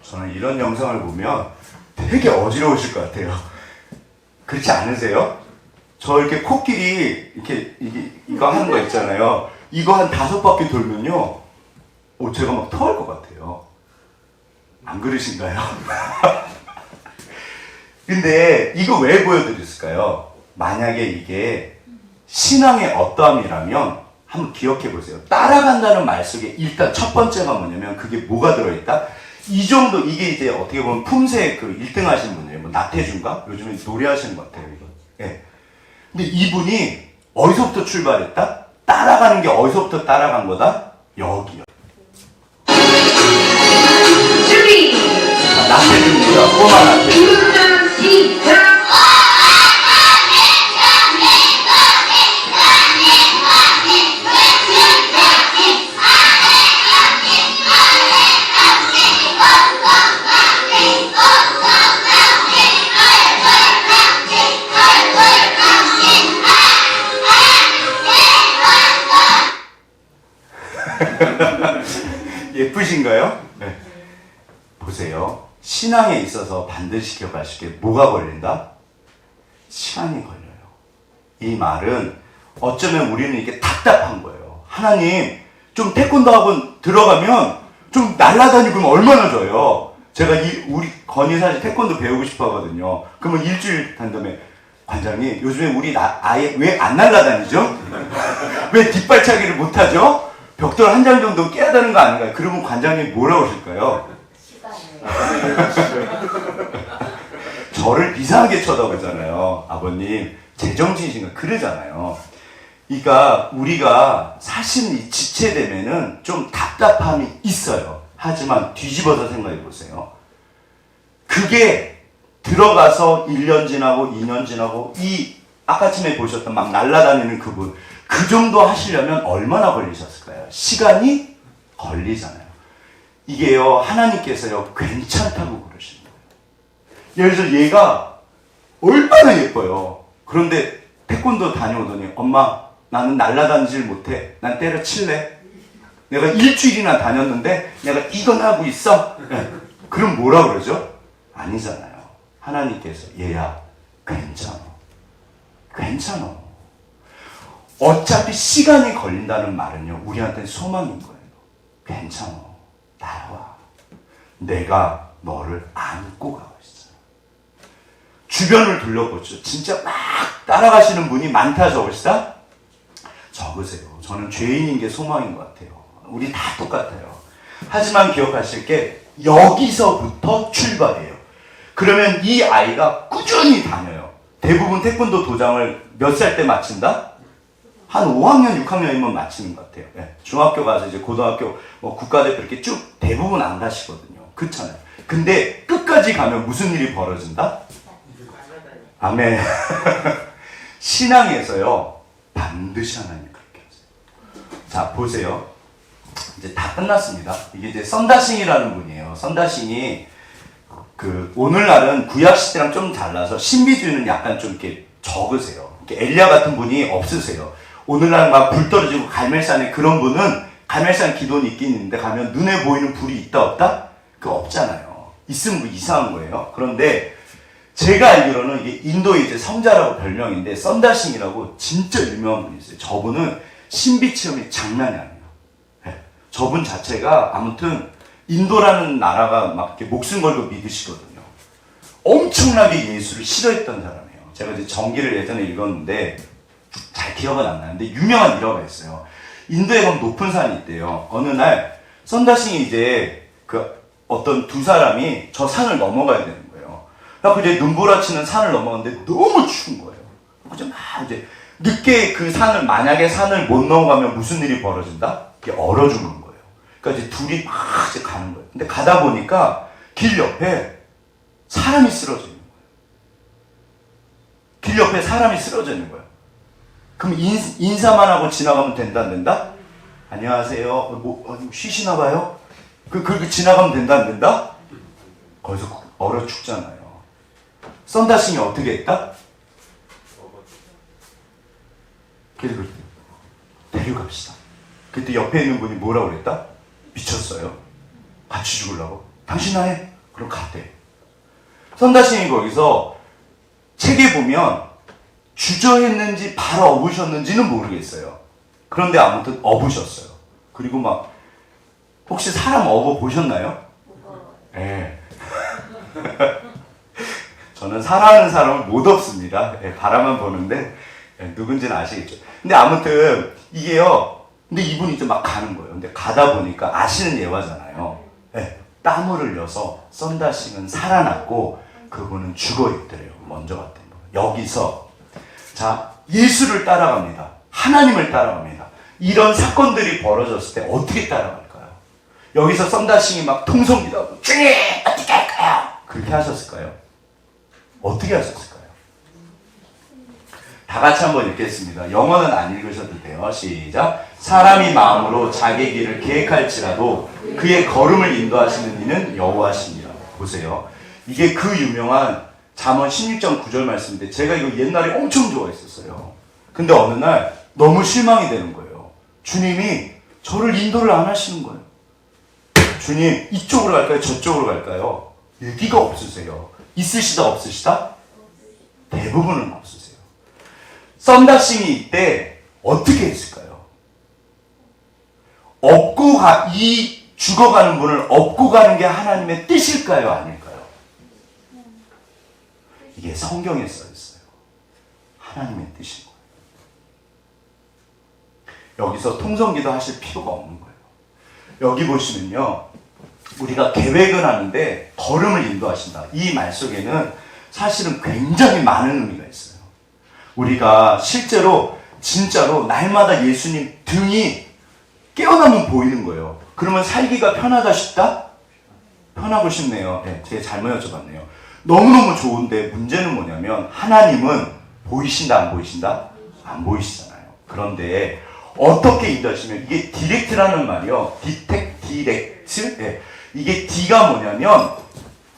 저는 이런 영상을 보면 되게 어지러우실 것 같아요. 그렇지 않으세요? 저 이렇게 코끼리 이거 하는 거 있잖아요. 이거 한 5바퀴 돌면요, 제가 막 토할 것 같아요. 안 그러신가요? 근데 이거 왜 보여드렸을까요? 만약에 이게 신앙의 어떠함이라면 한번 기억해 보세요. 따라간다는 말 속에 일단 첫 번째가 뭐냐면 그게 뭐가 들어있다? 이 정도, 이게 이제 어떻게 보면 품새 1등 하신 분이에요. 뭐 나태주인가? 요즘에 노래하시는 것 같아요, 이거. 예. 근데 이분이 어디서부터 출발했다? 따라가는 게 어디서부터 따라간 거다? 여기요. 자, 나태주입니다. 꼬마 나태주. 예쁘신가요? 네. 보세요. 신앙에 있어서 반드시 기억하실 게 뭐가 걸린다? 시간이 걸려요. 이 말은 어쩌면 우리는 이게 답답한 거예요. 하나님, 좀 태권도 학원 들어가면 좀 날아다니고 얼마나 좋아요. 제가 우리 건이 사실 태권도 배우고 싶어 하거든요. 그러면 일주일 단 다음에 관장님, 요즘에 우리 아예 왜 안 날아다니죠? 왜 뒷발차기를 못 하죠? 벽돌 한 장 정도 깨야 되는 거 아닌가요? 그러면 관장님 뭐라고 하실까요? 저를 이상하게 쳐다보잖아요. 아버님, 제정신이신가? 그러잖아요. 그러니까 우리가 사실 이 지체되면은 좀 답답함이 있어요. 하지만 뒤집어서 생각해 보세요. 그게 들어가서 1년 지나고 2년 지나고 아까쯤에 보셨던 막 날아다니는 그분, 그 정도 하시려면 얼마나 걸리셨을까요? 시간이 걸리잖아요. 이게요, 하나님께서요, 괜찮다고 그러시는 거예요. 예를 들어 얘가 얼마나 예뻐요. 그런데 태권도 다녀오더니 엄마, 나는 날아다니질 못해. 난 때려칠래. 내가 일주일이나 다녔는데 내가 이건 하고 있어. 네. 그럼 뭐라 그러죠? 아니잖아요. 하나님께서 얘야, 괜찮아. 괜찮아. 어차피 시간이 걸린다는 말은요, 우리한테는 소망인 거예요. 괜찮아. 나와. 내가 너를 안고 가고 있어요. 주변을 둘러보죠. 진짜 막 따라가시는 분이 많다 적으시다? 적으세요. 저는 죄인인 게 소망인 것 같아요. 우리 다 똑같아요. 하지만 기억하실 게 여기서부터 출발이에요. 그러면 이 아이가 꾸준히 다녀요. 대부분 태권도 도장을 몇 살 때 마친다? 한 5학년, 6학년이면 마치는 것 같아요. 예. 중학교 가서 이제 고등학교, 뭐 국가대표 이렇게 쭉 대부분 안 가시거든요. 그렇잖아요. 근데 끝까지 가면 무슨 일이 벌어진다? 아멘. 신앙에서요, 반드시 하나님 그렇게 하세요. 자, 보세요. 이제 다 끝났습니다. 이게 이제 썬다싱이라는 분이에요. 썬다싱이 오늘날은 구약시대랑 좀 달라서 신비주의는 약간 좀 이렇게 적으세요. 이렇게 엘리야 같은 분이 없으세요. 오늘날 막 불 떨어지고 갈멜산에 그런 분은 갈멜산 기도는 있긴 있는데 가면 눈에 보이는 불이 있다 없다? 그거 없잖아요. 있으면 뭐 이상한 거예요. 그런데 제가 알기로는 이게 인도의 이제 성자라고 별명인데 썬다싱이라고 진짜 유명한 분이 있어요. 저분은 신비 체험이 장난이 아니에요. 네. 저분 자체가 아무튼 인도라는 나라가 막 이렇게 목숨 걸고 믿으시거든요. 엄청나게 예수를 싫어했던 사람이에요. 제가 이제 정기를 예전에 읽었는데 잘 기억은 안 나는데 유명한 일화가 있어요. 인도에 가면 높은 산이 있대요. 어느 날 썬다싱이 이제 어떤 두 사람이 저 산을 넘어가야 되는 거예요. 그래서 이제 눈보라치는 산을 넘어가는데 너무 추운 거예요. 그래서 막 이제 늦게 만약에 산을 못 넘어가면 무슨 일이 벌어진다? 이게 얼어 죽는 거예요. 그러니까 이제 둘이 막 이제 가는 거예요. 근데 가다 보니까 길 옆에 사람이 쓰러져 있는 거예요. 길 옆에 사람이 쓰러져 있는 거예요. 그럼 인사만 하고 지나가면 된다 안 된다? 안녕하세요. 쉬시나 봐요? 그렇게 지나가면 된다 안 된다? 거기서 얼어 죽잖아요. 썬다싱이 어떻게 했다? 그래서 데려갑시다. 그때 옆에 있는 분이 뭐라고 그랬다? 미쳤어요. 같이 죽으려고? 당신 해? 그럼 갔대. 썬다싱이 거기서 책에 보면 주저했는지 바로 업으셨는지는 모르겠어요. 그런데 아무튼 업으셨어요. 그리고 막 혹시 사람 업어 보셨나요? 예. 저는 사랑하는 사람을 못 업습니다. 예, 바라만 보는데 누군지는 아시겠죠. 근데 아무튼 이게요. 근데 이분이 이제 막 가는 거예요. 근데 가다 보니까 아시는 예화잖아요. 예, 땀을 흘려서 썬다싱은 살아났고 그분은 죽어 있더래요. 먼저 갔던 거. 여기서 자, 예수를 따라갑니다. 하나님을 따라갑니다. 이런 사건들이 벌어졌을 때 어떻게 따라갈까요? 여기서 썬다싱이 막 통성기도 하고 주님 어떻게 할까요? 그렇게 하셨을까요? 어떻게 하셨을까요? 다 같이 한번 읽겠습니다. 영어는 안 읽으셔도 돼요. 시작. 사람이 마음으로 자기 길을 계획할지라도 그의 걸음을 인도하시는 이는 여호와시니라. 보세요. 이게 그 유명한 잠언 16장 9절 말씀인데 제가 이거 옛날에 엄청 좋아했었어요. 근데 어느 날 너무 실망이 되는 거예요. 주님이 저를 인도를 안 하시는 거예요. 주님 이쪽으로 갈까요? 저쪽으로 갈까요? 여기가 없으세요. 있으시다 없으시다? 대부분은 없으세요. 썬다싱이 이때 어떻게 했을까요? 이 죽어가는 분을 업고 가는 게 하나님의 뜻일까요? 아닐까요? 이게 성경에 써 있어요. 하나님의 뜻인 거예요. 여기서 통성기도 하실 필요가 없는 거예요. 여기 보시면요. 우리가 계획을 하는데 걸음을 인도하신다. 이 말 속에는 사실은 굉장히 많은 의미가 있어요. 우리가 실제로 진짜로 날마다 예수님 등이 깨어나면 보이는 거예요. 그러면 살기가 편하다 싶다? 편하고 싶네요. 네, 제가 잘못 여쭤봤네요. 너무너무 좋은데 문제는 뭐냐면 하나님은 보이신다 안 보이신다? 안 보이시잖아요. 그런데 어떻게 인도하시면 이게 디렉트라는 말이요. 디렉트? 네. 이게 D가 뭐냐면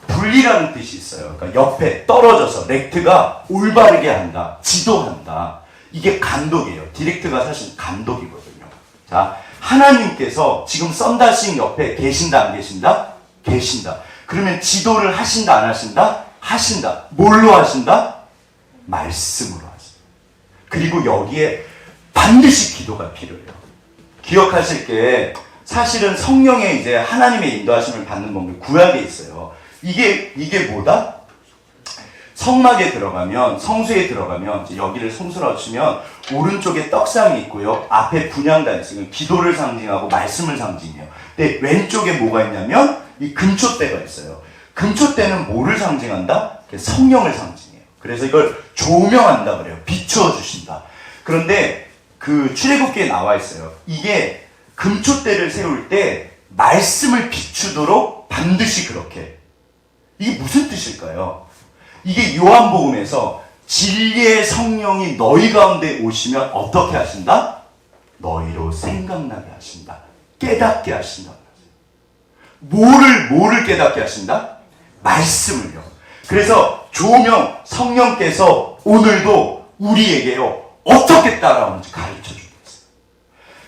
분리라는 뜻이 있어요. 그러니까 옆에 떨어져서 렉트가 올바르게 한다. 지도한다. 이게 감독이에요. 디렉트가 사실 감독이거든요. 자, 하나님께서 지금 썬다싱 옆에 계신다 안 계신다? 계신다. 그러면 지도를 하신다 안 하신다? 하신다. 뭘로 하신다? 말씀으로 하신다. 그리고 여기에 반드시 기도가 필요해요. 기억하실 게 사실은 성령의 이제 하나님의 인도하심을 받는 법이 구약에 있어요. 이게 뭐다? 성막에 들어가면, 성수에 들어가면, 이제 여기를 성수라고 치면, 오른쪽에 떡상이 있고요. 앞에 분향단이 있어요. 기도를 상징하고 말씀을 상징해요. 네, 왼쪽에 뭐가 있냐면 이 금초대가 있어요. 금초대는 뭐를 상징한다? 성령을 상징해요. 그래서 이걸 조명한다 그래요. 비추어 주신다. 그런데 그 출애굽기에 나와 있어요. 이게 금초대를 세울 때 말씀을 비추도록 반드시 그렇게. 이게 무슨 뜻일까요? 이게 요한복음에서 진리의 성령이 너희 가운데 오시면 어떻게 하신다? 너희로 생각나게 하신다. 깨닫게 하신다. 뭐를 깨닫게 하신다? 말씀을요. 그래서 조명 성령께서 오늘도 우리에게요 어떻게 따라오는지 가르쳐 주고 있어요.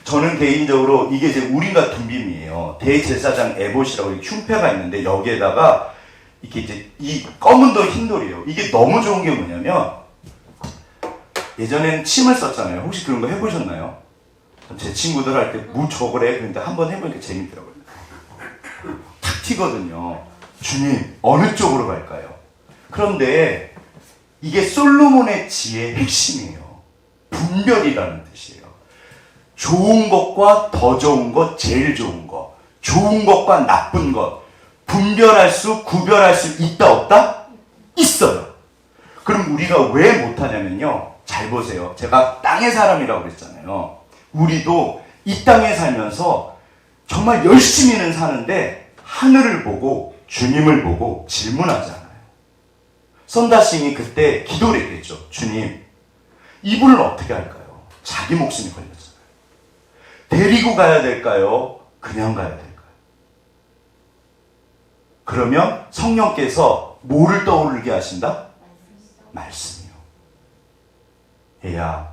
저는 개인적으로 이게 이제 우린과 둠빔이에요. 대제사장 에봇이라고 흉패가 있는데 여기에다가 이렇게 이제 이 검은 돌 흰 돌이에요. 이게 너무 좋은 게 뭐냐면 예전에는 침을 썼잖아요. 혹시 그런 거 해보셨나요? 제 친구들 할 때 뭐 저거래. 그런데 한번 해보니까 재밌더라고요. 탁 튀거든요. 주님 어느 쪽으로 갈까요? 그런데 이게 솔로몬의 지혜의 핵심이에요. 분별이라는 뜻이에요. 좋은 것과 더 좋은 것, 제일 좋은 것, 좋은 것과 나쁜 것 구별할 수 있다 없다? 있어요. 그럼 우리가 왜 못하냐면요. 잘 보세요. 제가 땅의 사람이라고 그랬잖아요. 우리도 이 땅에 살면서 정말 열심히는 사는데 하늘을 보고 주님을 보고 질문하잖아요. 선다싱이 그때 기도를 했겠죠. 주님, 이분을 어떻게 할까요? 자기 목숨이 걸렸잖아요. 데리고 가야 될까요? 그냥 가야 될까요? 그러면 성령께서 뭐를 떠오르게 하신다? 말씀이요. 얘야,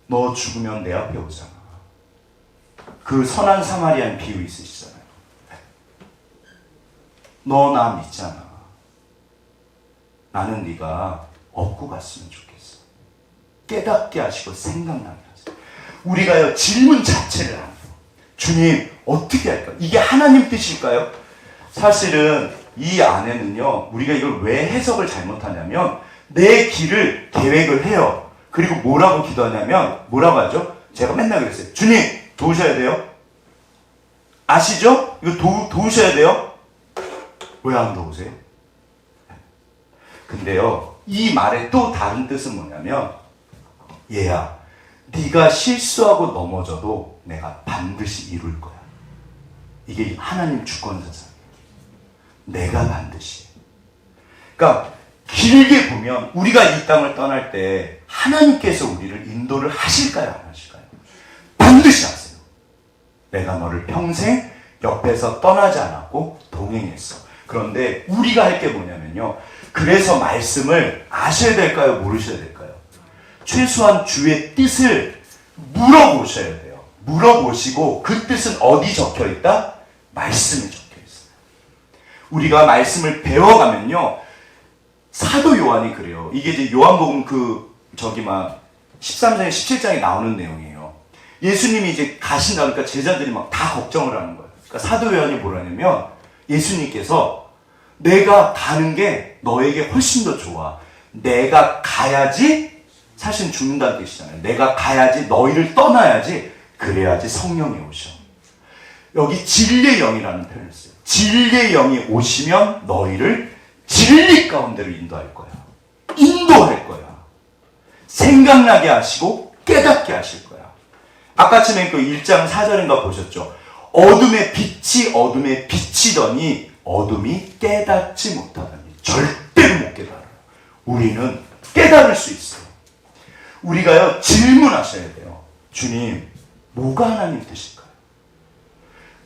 너 죽으면 내 앞에 오잖아. 그 선한 사마리안 비유 있으시잖아요. 너 나 믿잖아. 나는 네가 업고 갔으면 좋겠어. 깨닫게 하시고 생각나게 하세요. 우리가요 질문 자체를 안 해요. 주님 어떻게 할까요? 이게 하나님 뜻일까요? 사실은 이 안에는요 우리가 이걸 왜 해석을 잘못하냐면 내 길을 계획을 해요. 그리고 뭐라고 기도하냐면 뭐라고 하죠? 제가 맨날 그랬어요. 주님 도우셔야 돼요. 아시죠? 이거 도우셔야 돼요. 왜 안 도우세요? 근데요 이 말의 또 다른 뜻은 뭐냐면 얘야 네가 실수하고 넘어져도 내가 반드시 이룰 거야. 이게 하나님 주권자잖아요. 내가 반드시. 그러니까 길게 보면 우리가 이 땅을 떠날 때 하나님께서 우리를 인도를 하실까요? 안 하실까요? 반드시 하세요. 내가 너를 평생 옆에서 떠나지 않았고 동행했어. 그런데 우리가 할 게 뭐냐면요. 그래서 말씀을 아셔야 될까요? 모르셔야 될까요? 최소한 주의 뜻을 물어보셔야 돼요. 물어보시고 그 뜻은 어디 적혀 있다? 말씀에 적혀 있어요. 우리가 말씀을 배워가면요. 사도 요한이 그래요. 이게 이제 요한복음 13장, 17장에 나오는 내용이에요. 예수님이 이제 가신다 그러니까 제자들이 막 다 걱정을 하는 거예요. 그러니까 사도 요한이 뭐라냐면 예수님께서 내가 가는 게 너에게 훨씬 더 좋아. 내가 가야지 사실 죽는다는 뜻이잖아요. 내가 가야지 너희를 떠나야지 그래야지 성령이 오셔. 여기 진리의 영이라는 표현을 써요. 진리의 영이 오시면 너희를 진리 가운데로 인도할 거야. 인도할 거야. 생각나게 하시고 깨닫게 하실 거야. 아까 전에 그 1장 4절인가 보셨죠? 어둠의 빛이 어둠에 비치더니 어둠이 깨닫지 못하더니 절대로 못 깨달아요. 우리는 깨달을 수 있어요. 우리가요 질문하셔야 돼요. 주님 뭐가 하나님 뜻일까요?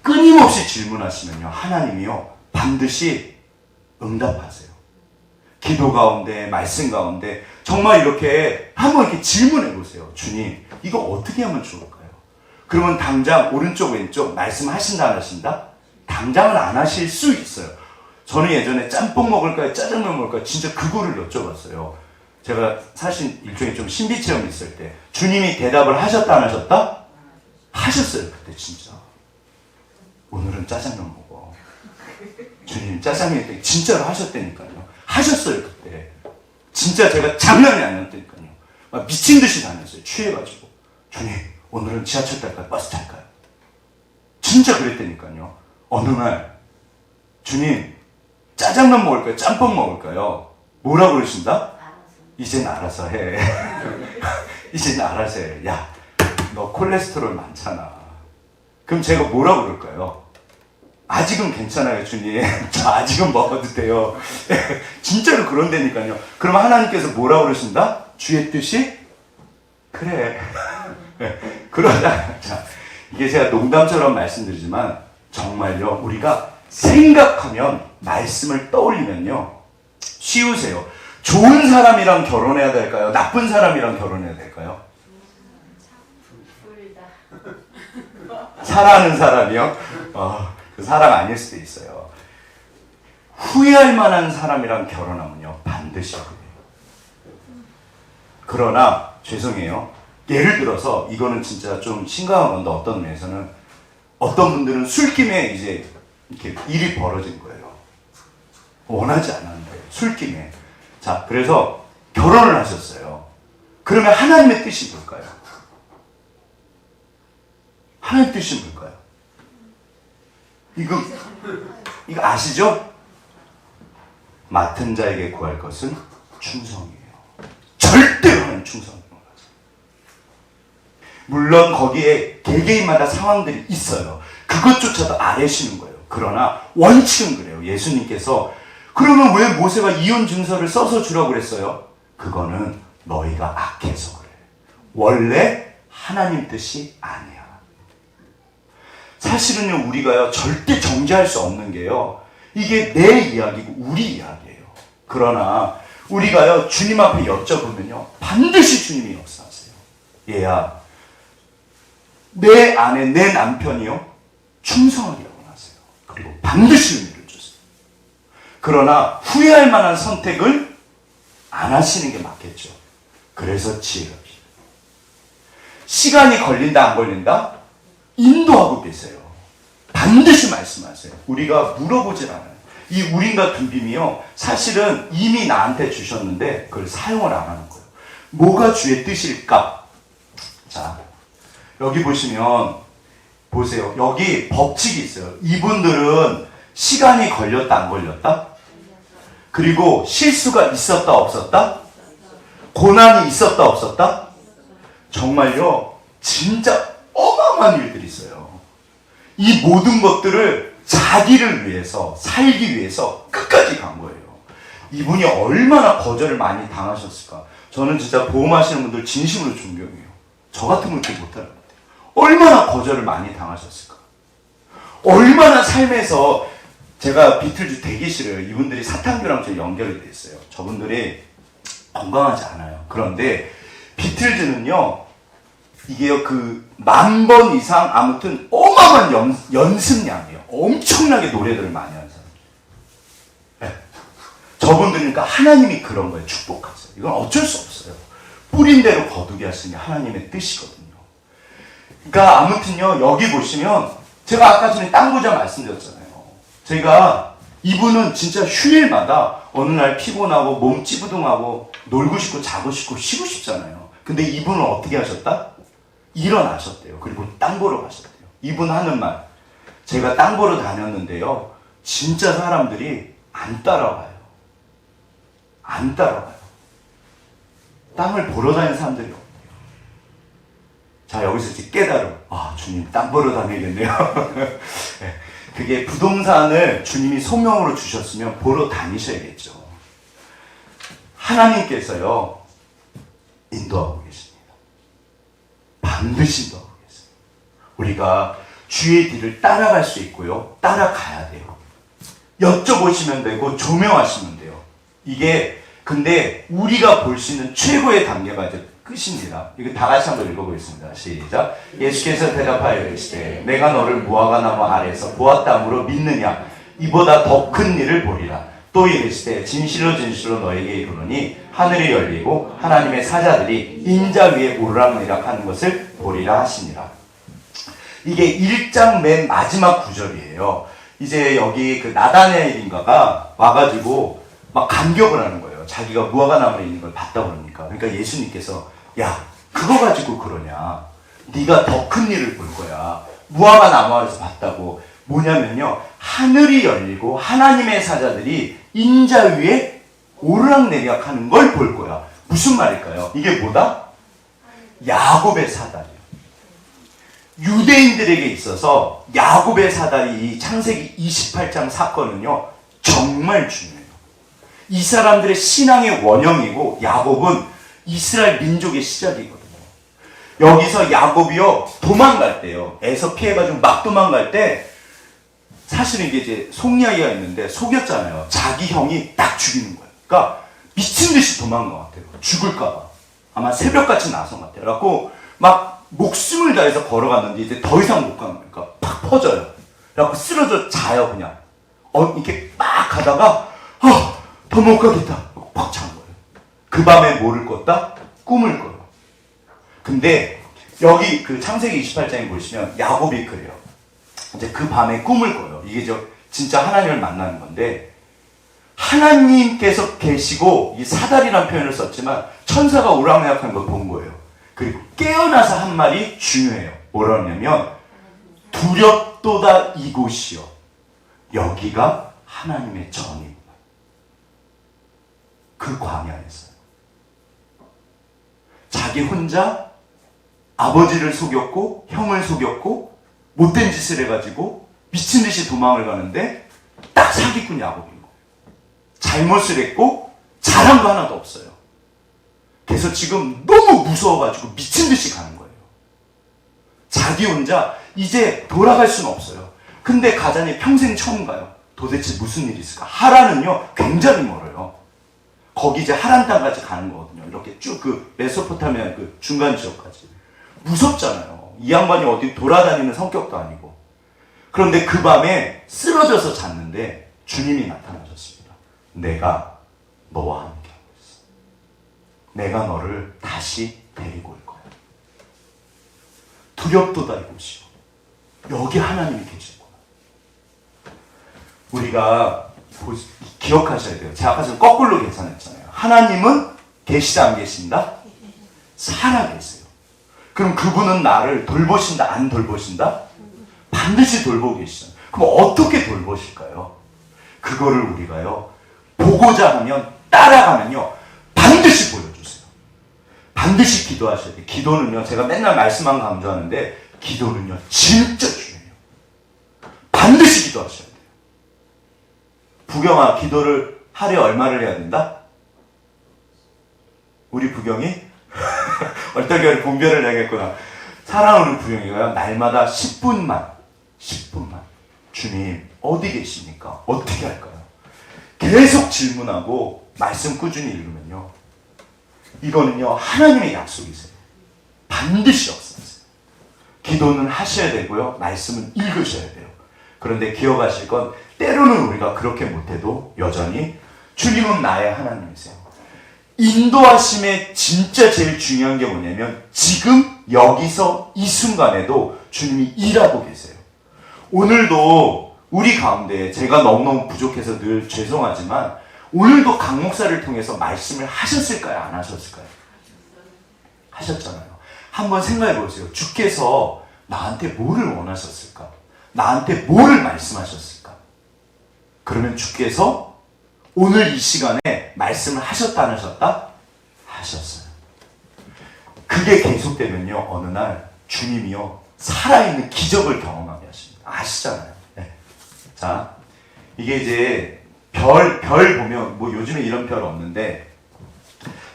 끊임없이 질문하시면요 하나님이요 반드시 응답하세요. 기도 가운데 말씀 가운데 정말 이렇게 한번 이렇게 질문해 보세요. 주님 이거 어떻게 하면 좋을까요? 그러면 당장 오른쪽 왼쪽 말씀하신다 안 하신다? 당장은 안 하실 수 있어요. 저는 예전에 짬뽕 먹을까요? 짜장면 먹을까요? 진짜 그거를 여쭤봤어요. 제가 사실 일종의 좀 신비 체험이 있을 때 주님이 대답을 하셨다 안 하셨다? 하셨어요. 그때 진짜. 오늘은 짜장면 먹어. 주님 짜장면 때 진짜로 하셨다니까요. 하셨어요 그때. 진짜 제가 장난이 아니었다니까요. 막 미친 듯이 다녔어요. 취해가지고. 주님 오늘은 지하철 탈까요? 버스 탈까요? 진짜 진짜 그랬다니까요. 어느 날 주님 짜장면 먹을까요? 짬뽕 먹을까요? 뭐라고 그러신다? 이젠 알아서 해. 이젠 알아서 해. 야, 너 콜레스테롤 많잖아. 그럼 제가 뭐라고 그럴까요? 아직은 괜찮아요, 주님. 저 아직은 먹어도 돼요. 진짜로 그런다니까요. 그럼 하나님께서 뭐라고 그러신다? 주의 뜻이? 그래. 그러자. 자, 이게 제가 농담처럼 말씀드리지만 정말요, 우리가 생각하면, 말씀을 떠올리면요, 쉬우세요. 좋은 사람이랑 결혼해야 될까요? 나쁜 사람이랑 결혼해야 될까요? 사랑하는 사람이요? 그 사랑 아닐 수도 있어요. 후회할 만한 사람이랑 결혼하면요, 반드시 후회해요. 그러나, 죄송해요. 예를 들어서, 이거는 진짜 좀 심각한 건데, 어떤 면에서는, 어떤 분들은 술김에 이제, 이렇게 일이 벌어진 거예요. 원하지 않았는데, 술김에. 자, 그래서 결혼을 하셨어요. 그러면 하나님의 뜻이 뭘까요? 하나님의 뜻이 뭘까요? 이거 아시죠? 맡은 자에게 구할 것은 충성이에요. 절대로 하는 충성이에요. 물론 거기에 개개인마다 상황들이 있어요. 그것조차도 아래시는 거예요. 그러나 원칙은 그래요. 예수님께서 그러면 왜 모세가 이혼 증서를 써서 주라고 그랬어요? 그거는 너희가 악해서 그래. 원래 하나님 뜻이 아니야. 사실은요, 우리가요, 절대 정죄할 수 없는 게요, 이게 내 이야기고 우리 이야기예요. 그러나 우리가요, 주님 앞에 여쭤보면요, 반드시 주님이 역사하세요. 얘야, 내 아내, 내 남편이요, 충성하기라고 하세요. 그리고 반드시 의미를 주세요. 그러나 후회할 만한 선택을 안 하시는 게 맞겠죠. 그래서 지혜가 필요해요. 시간이 걸린다, 안 걸린다? 인도하고 계세요. 반드시 말씀하세요. 우리가 물어보질 않아요. 이 우린과 둠빔이요, 사실은 이미 나한테 주셨는데 그걸 사용을 안 하는 거예요. 뭐가 주의 뜻일까? 자, 여기 보시면 보세요. 여기 법칙이 있어요. 이분들은 시간이 걸렸다, 안 걸렸다? 그리고 실수가 있었다, 없었다? 고난이 있었다, 없었다? 정말요, 진짜 어마어마한 일들이 있어요. 이 모든 것들을 자기를 위해서, 살기 위해서 끝까지 간 거예요. 이분이 얼마나 거절을 많이 당하셨을까? 저는 진짜 보험하시는 분들 진심으로 존경해요. 저 같은 걸 못하는 것 같아요. 얼마나 거절을 많이 당하셨을까? 얼마나 삶에서, 제가 비틀즈 되게 싫어요. 이분들이 사탄교랑 좀 연결이 돼 있어요. 저분들이 건강하지 않아요. 그런데 비틀즈는요, 이게요, 그 10,000번 이상 아무튼 어마어마한 연습량이에요. 엄청나게 노래들을 많이 하는 사람. 네. 저분들이니까 하나님이 그런 거예요. 축복하세요. 이건 어쩔 수 없어요. 뿌린 대로 거두게 하시는 게 하나님의 뜻이거든요. 그러니까 아무튼요, 여기 보시면 제가 아까 전에 땅 부자 말씀드렸잖아요. 제가 이분은 진짜 휴일마다 어느 날 피곤하고 몸 찌부둥하고 놀고 싶고 자고 싶고 쉬고 싶잖아요. 근데 이분은 어떻게 하셨다? 일어나셨대요. 그리고 땅 보러 가셨대요. 이분 하는 말, 제가 땅 보러 다녔는데요, 진짜 사람들이 안 따라와요. 안 따라와요. 땅을 보러 다니는 사람들이 없네요. 자, 여기서 이제 깨달음. 아, 주님 땅 보러 다니겠네요. 네. 그게 부동산을 주님이 소명으로 주셨으면 보러 다니셔야겠죠. 하나님께서요, 인도하고 계십니다. 반드시 인도하고 계세요. 우리가 주의 뒤를 따라갈 수 있고요, 따라가야 돼요. 여쭤보시면 되고 조명하시면 돼요. 이게 근데 우리가 볼 수 있는 최고의 단계가 이제 끝입니다. 이거 다 같이 한번 읽어보겠습니다. 시작. 예수께서 대답하여 이르시되 내가 너를 무화과 나무 아래에서 보았다므로 믿느냐? 이보다 더 큰 일을 보리라. 또 이르시되 진실로 진실로 너에게 이르노니 하늘이 열리고 하나님의 사자들이 인자 위에 오르락내리락 하는 것을 보리라 하시니라. 이게 1장 맨 마지막 구절이에요. 이제 여기 그 나다나엘인가가 와가지고 막 감격을 하는 거예요. 자기가 무화과 나무에 있는 걸 봤다 그러니까. 그러니까 예수님께서 야, 그거 가지고 그러냐? 네가 더 큰 일을 볼 거야. 무화과 나무 아래서 봤다고. 뭐냐면요, 하늘이 열리고 하나님의 사자들이 인자 위에 오르락내리락 하는 걸 볼 거야. 무슨 말일까요? 이게 뭐다? 야곱의 사달이에요. 유대인들에게 있어서 야곱의 사달이 이 창세기 28장 사건은요, 정말 중요해요. 이 사람들의 신앙의 원형이고, 야곱은 이스라엘 민족의 시작이거든요. 여기서 야곱이요, 도망갈 때요, 에서 피해가지고 막 도망갈 때, 사실은 이게 이제 속이야기가 있는데, 속였잖아요. 자기 형이 딱 죽이는 거예요. 그러니까 미친 듯이 도망간 것 같아요. 죽을까봐. 아마 새벽같이 나선 것 같아요. 그래갖고 막 목숨을 다해서 걸어갔는데 이제 더 이상 못 가는 거니까 팍 퍼져요. 그래갖고 쓰러져 자요, 그냥. 이렇게 막 가다가, 더 못 가겠다. 팍 잔 거예요. 그 밤에 뭐를 꿨다? 꿈을 꿔요. 근데 여기 그 창세기 28장에 보시면 야곱이 그래요. 이제 그 밤에 꿈을 꿔요. 이게 진짜 하나님을 만나는 건데, 하나님께서 계시고 이 사달이라는 표현을 썼지만 천사가 오락내락하는 걸 본 거예요. 그리고 깨어나서 한 말이 중요해요. 뭐라냐면 두렵도다 이곳이요, 여기가 하나님의 전이구나. 그 광야에서요. 자기 혼자 아버지를 속였고 형을 속였고 못된 짓을 해가지고 미친 듯이 도망을 가는데 딱 사기꾼 야곱인 거예요. 잘못을 했고 잘한 거 하나도 없어요. 그래서 지금 너무 무서워가지고 미친 듯이 가는 거예요. 자기 혼자 이제 돌아갈 수는 없어요. 근데 가자니 평생 처음 가요. 도대체 무슨 일이 있을까? 하란은요, 굉장히 멀어요. 거기 이제 하란 땅까지 가는 거거든요. 이렇게 쭉 그 메소포타미아 그 중간 지역까지. 무섭잖아요. 이 양반이 어디 돌아다니는 성격도 아니고. 그런데 그 밤에 쓰러져서 잤는데 주님이 나타나셨습니다. 내가 너와 함께 하고 있어. 내가 너를 다시 데리고 올 거야. 두렵도다 이곳이요, 여기 하나님이 계시구나. 우리가 기억하셔야 돼요. 제가 아까 전 거꾸로 계산했잖아요. 하나님은 계시다 안 계신다? 살아 계세요. 그럼 그분은 나를 돌보신다 안 돌보신다? 반드시 돌보고 계시잖아요. 그럼 어떻게 돌보실까요? 그거를 우리가요, 보고자 하면, 따라가면요, 반드시 보여주세요. 반드시 기도하셔야 돼요. 기도는요, 제가 맨날 말씀만 강조하는데 기도는요 진짜 중요해요. 반드시 기도하셔야 돼요. 부경아, 기도를 하루에 얼마를 해야 된다? 우리 부경이 얼떨결에 분별을 해야겠구나. 사랑하는 부경이가요, 날마다 10분만 주님 어디 계십니까? 어떻게 할까요? 계속 질문하고 말씀 꾸준히 읽으면요, 이거는요 하나님의 약속이세요. 반드시 역사하세요. 기도는 하셔야 되고요, 말씀은 읽으셔야 돼요. 그런데 기억하실 건, 때로는 우리가 그렇게 못해도 여전히 주님은 나의 하나님이세요. 인도하심의 진짜 제일 중요한 게 뭐냐면, 지금 여기서 이 순간에도 주님이 일하고 계세요. 오늘도 우리 가운데, 제가 너무너무 부족해서 늘 죄송하지만 오늘도 강 목사를 통해서 말씀을 하셨을까요? 안 하셨을까요? 하셨잖아요. 한번 생각해 보세요. 주께서 나한테 뭐를 원하셨을까? 나한테 뭐를 말씀하셨을까? 그러면 주께서 오늘 이 시간에 말씀을 하셨다 안 하셨다? 하셨어요. 그게 계속되면요, 어느 날 주님이요 살아있는 기적을 경험하게 하십니다. 아시잖아요. 네. 자, 이게 이제 별 보면, 뭐 요즘에 이런 별 없는데,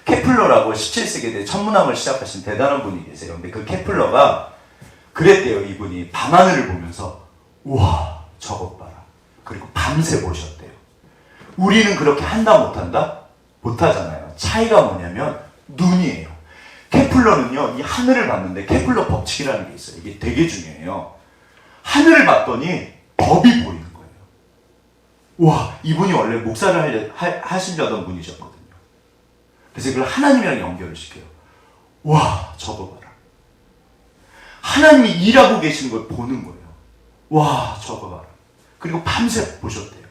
케플러라고 17세기에 대해 천문학을 시작하신 대단한 분이 계세요. 근데 그 케플러가 그랬대요. 이분이 밤하늘을 보면서 우와 저것 봐라. 그리고 밤새 보셨대요. 우리는 그렇게 한다 못한다? 못하잖아요. 차이가 뭐냐면 눈이에요. 케플러는요, 이 하늘을 봤는데, 케플러 법칙이라는 게 있어요. 이게 되게 중요해요. 하늘을 봤더니 법이 보이는 거예요. 와, 이분이 원래 목사를 하시려던 분이셨거든요. 그래서 그걸 하나님이랑 연결을 시켜요. 와, 저거 봐라. 하나님이 일하고 계시는 걸 보는 거예요. 와, 저거 봐라. 그리고 밤새 보셨대요.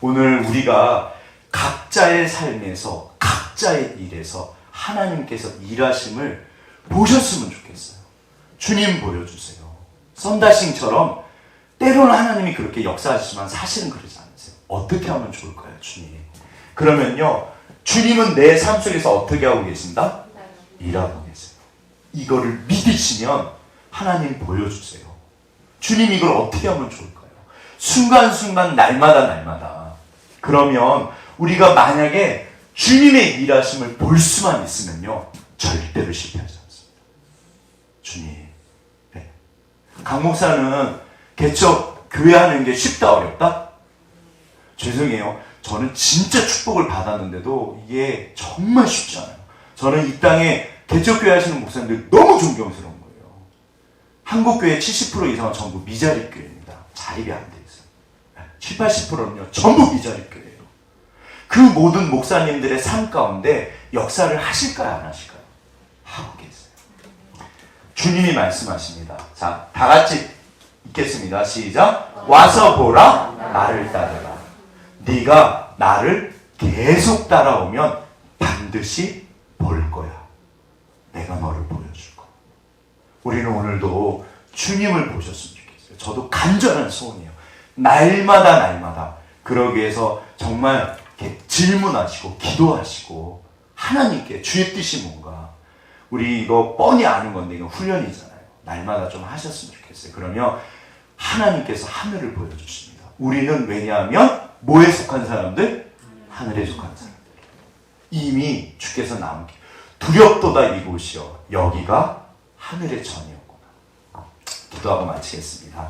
오늘 우리가 각자의 삶에서, 각자의 일에서 하나님께서 일하심을 보셨으면 좋겠어요. 주님 보여주세요. 썬다싱처럼 때로는 하나님이 그렇게 역사하시지만 사실은 그러지 않으세요. 어떻게 하면 좋을까요, 주님? 그러면요, 주님은 내 삶 속에서 어떻게 하고 계신다? 일하고 계세요. 이거를 믿으시면 하나님 보여주세요. 주님 이걸 어떻게 하면 좋을까요? 순간순간 날마다 그러면 우리가 만약에 주님의 일하심을 볼 수만 있으면요, 절대로 실패하지 않습니다. 주님. 네. 강 목사는 개척 교회 하는 게 쉽다 어렵다? 죄송해요. 저는 진짜 축복을 받았는데도 이게 정말 쉽지 않아요. 저는 이 땅에 개척교회 하시는 목사님들 너무 존경스러운 거예요. 한국교회 70% 이상은 전부 미자립 교회입니다. 자립이 안 돼 있어요. 70-80%는요 전부 미자립 교회예요. 그 모든 목사님들의 삶 가운데 역사를 하실까요, 안 하실까요? 하고 계세요. 주님이 말씀하십니다. 자, 다 같이 읽겠습니다. 시작. 와서 보라, 나를 따르라. 네가 나를 계속 따라오면 반드시 볼 거야. 내가 너를 보여줄 거야. 우리는 오늘도 주님을 보셨으면 좋겠어요. 저도 간절한 소원이에요. 날마다 그러기 위해서 정말 이렇게 질문하시고 기도하시고 하나님께 주의 뜻이 뭔가, 우리 이거 뻔히 아는 건데 이건 훈련이잖아요. 날마다 좀 하셨으면 좋겠어요. 그러면 하나님께서 하늘을 보여주십니다. 우리는 왜냐하면 뭐에 속한 사람들? 하늘에 속한 사람들. 이미 주께서 나오게 두렵도다 이곳이여 여기가 하늘의 전이었구나. 기도하고 마치겠습니다.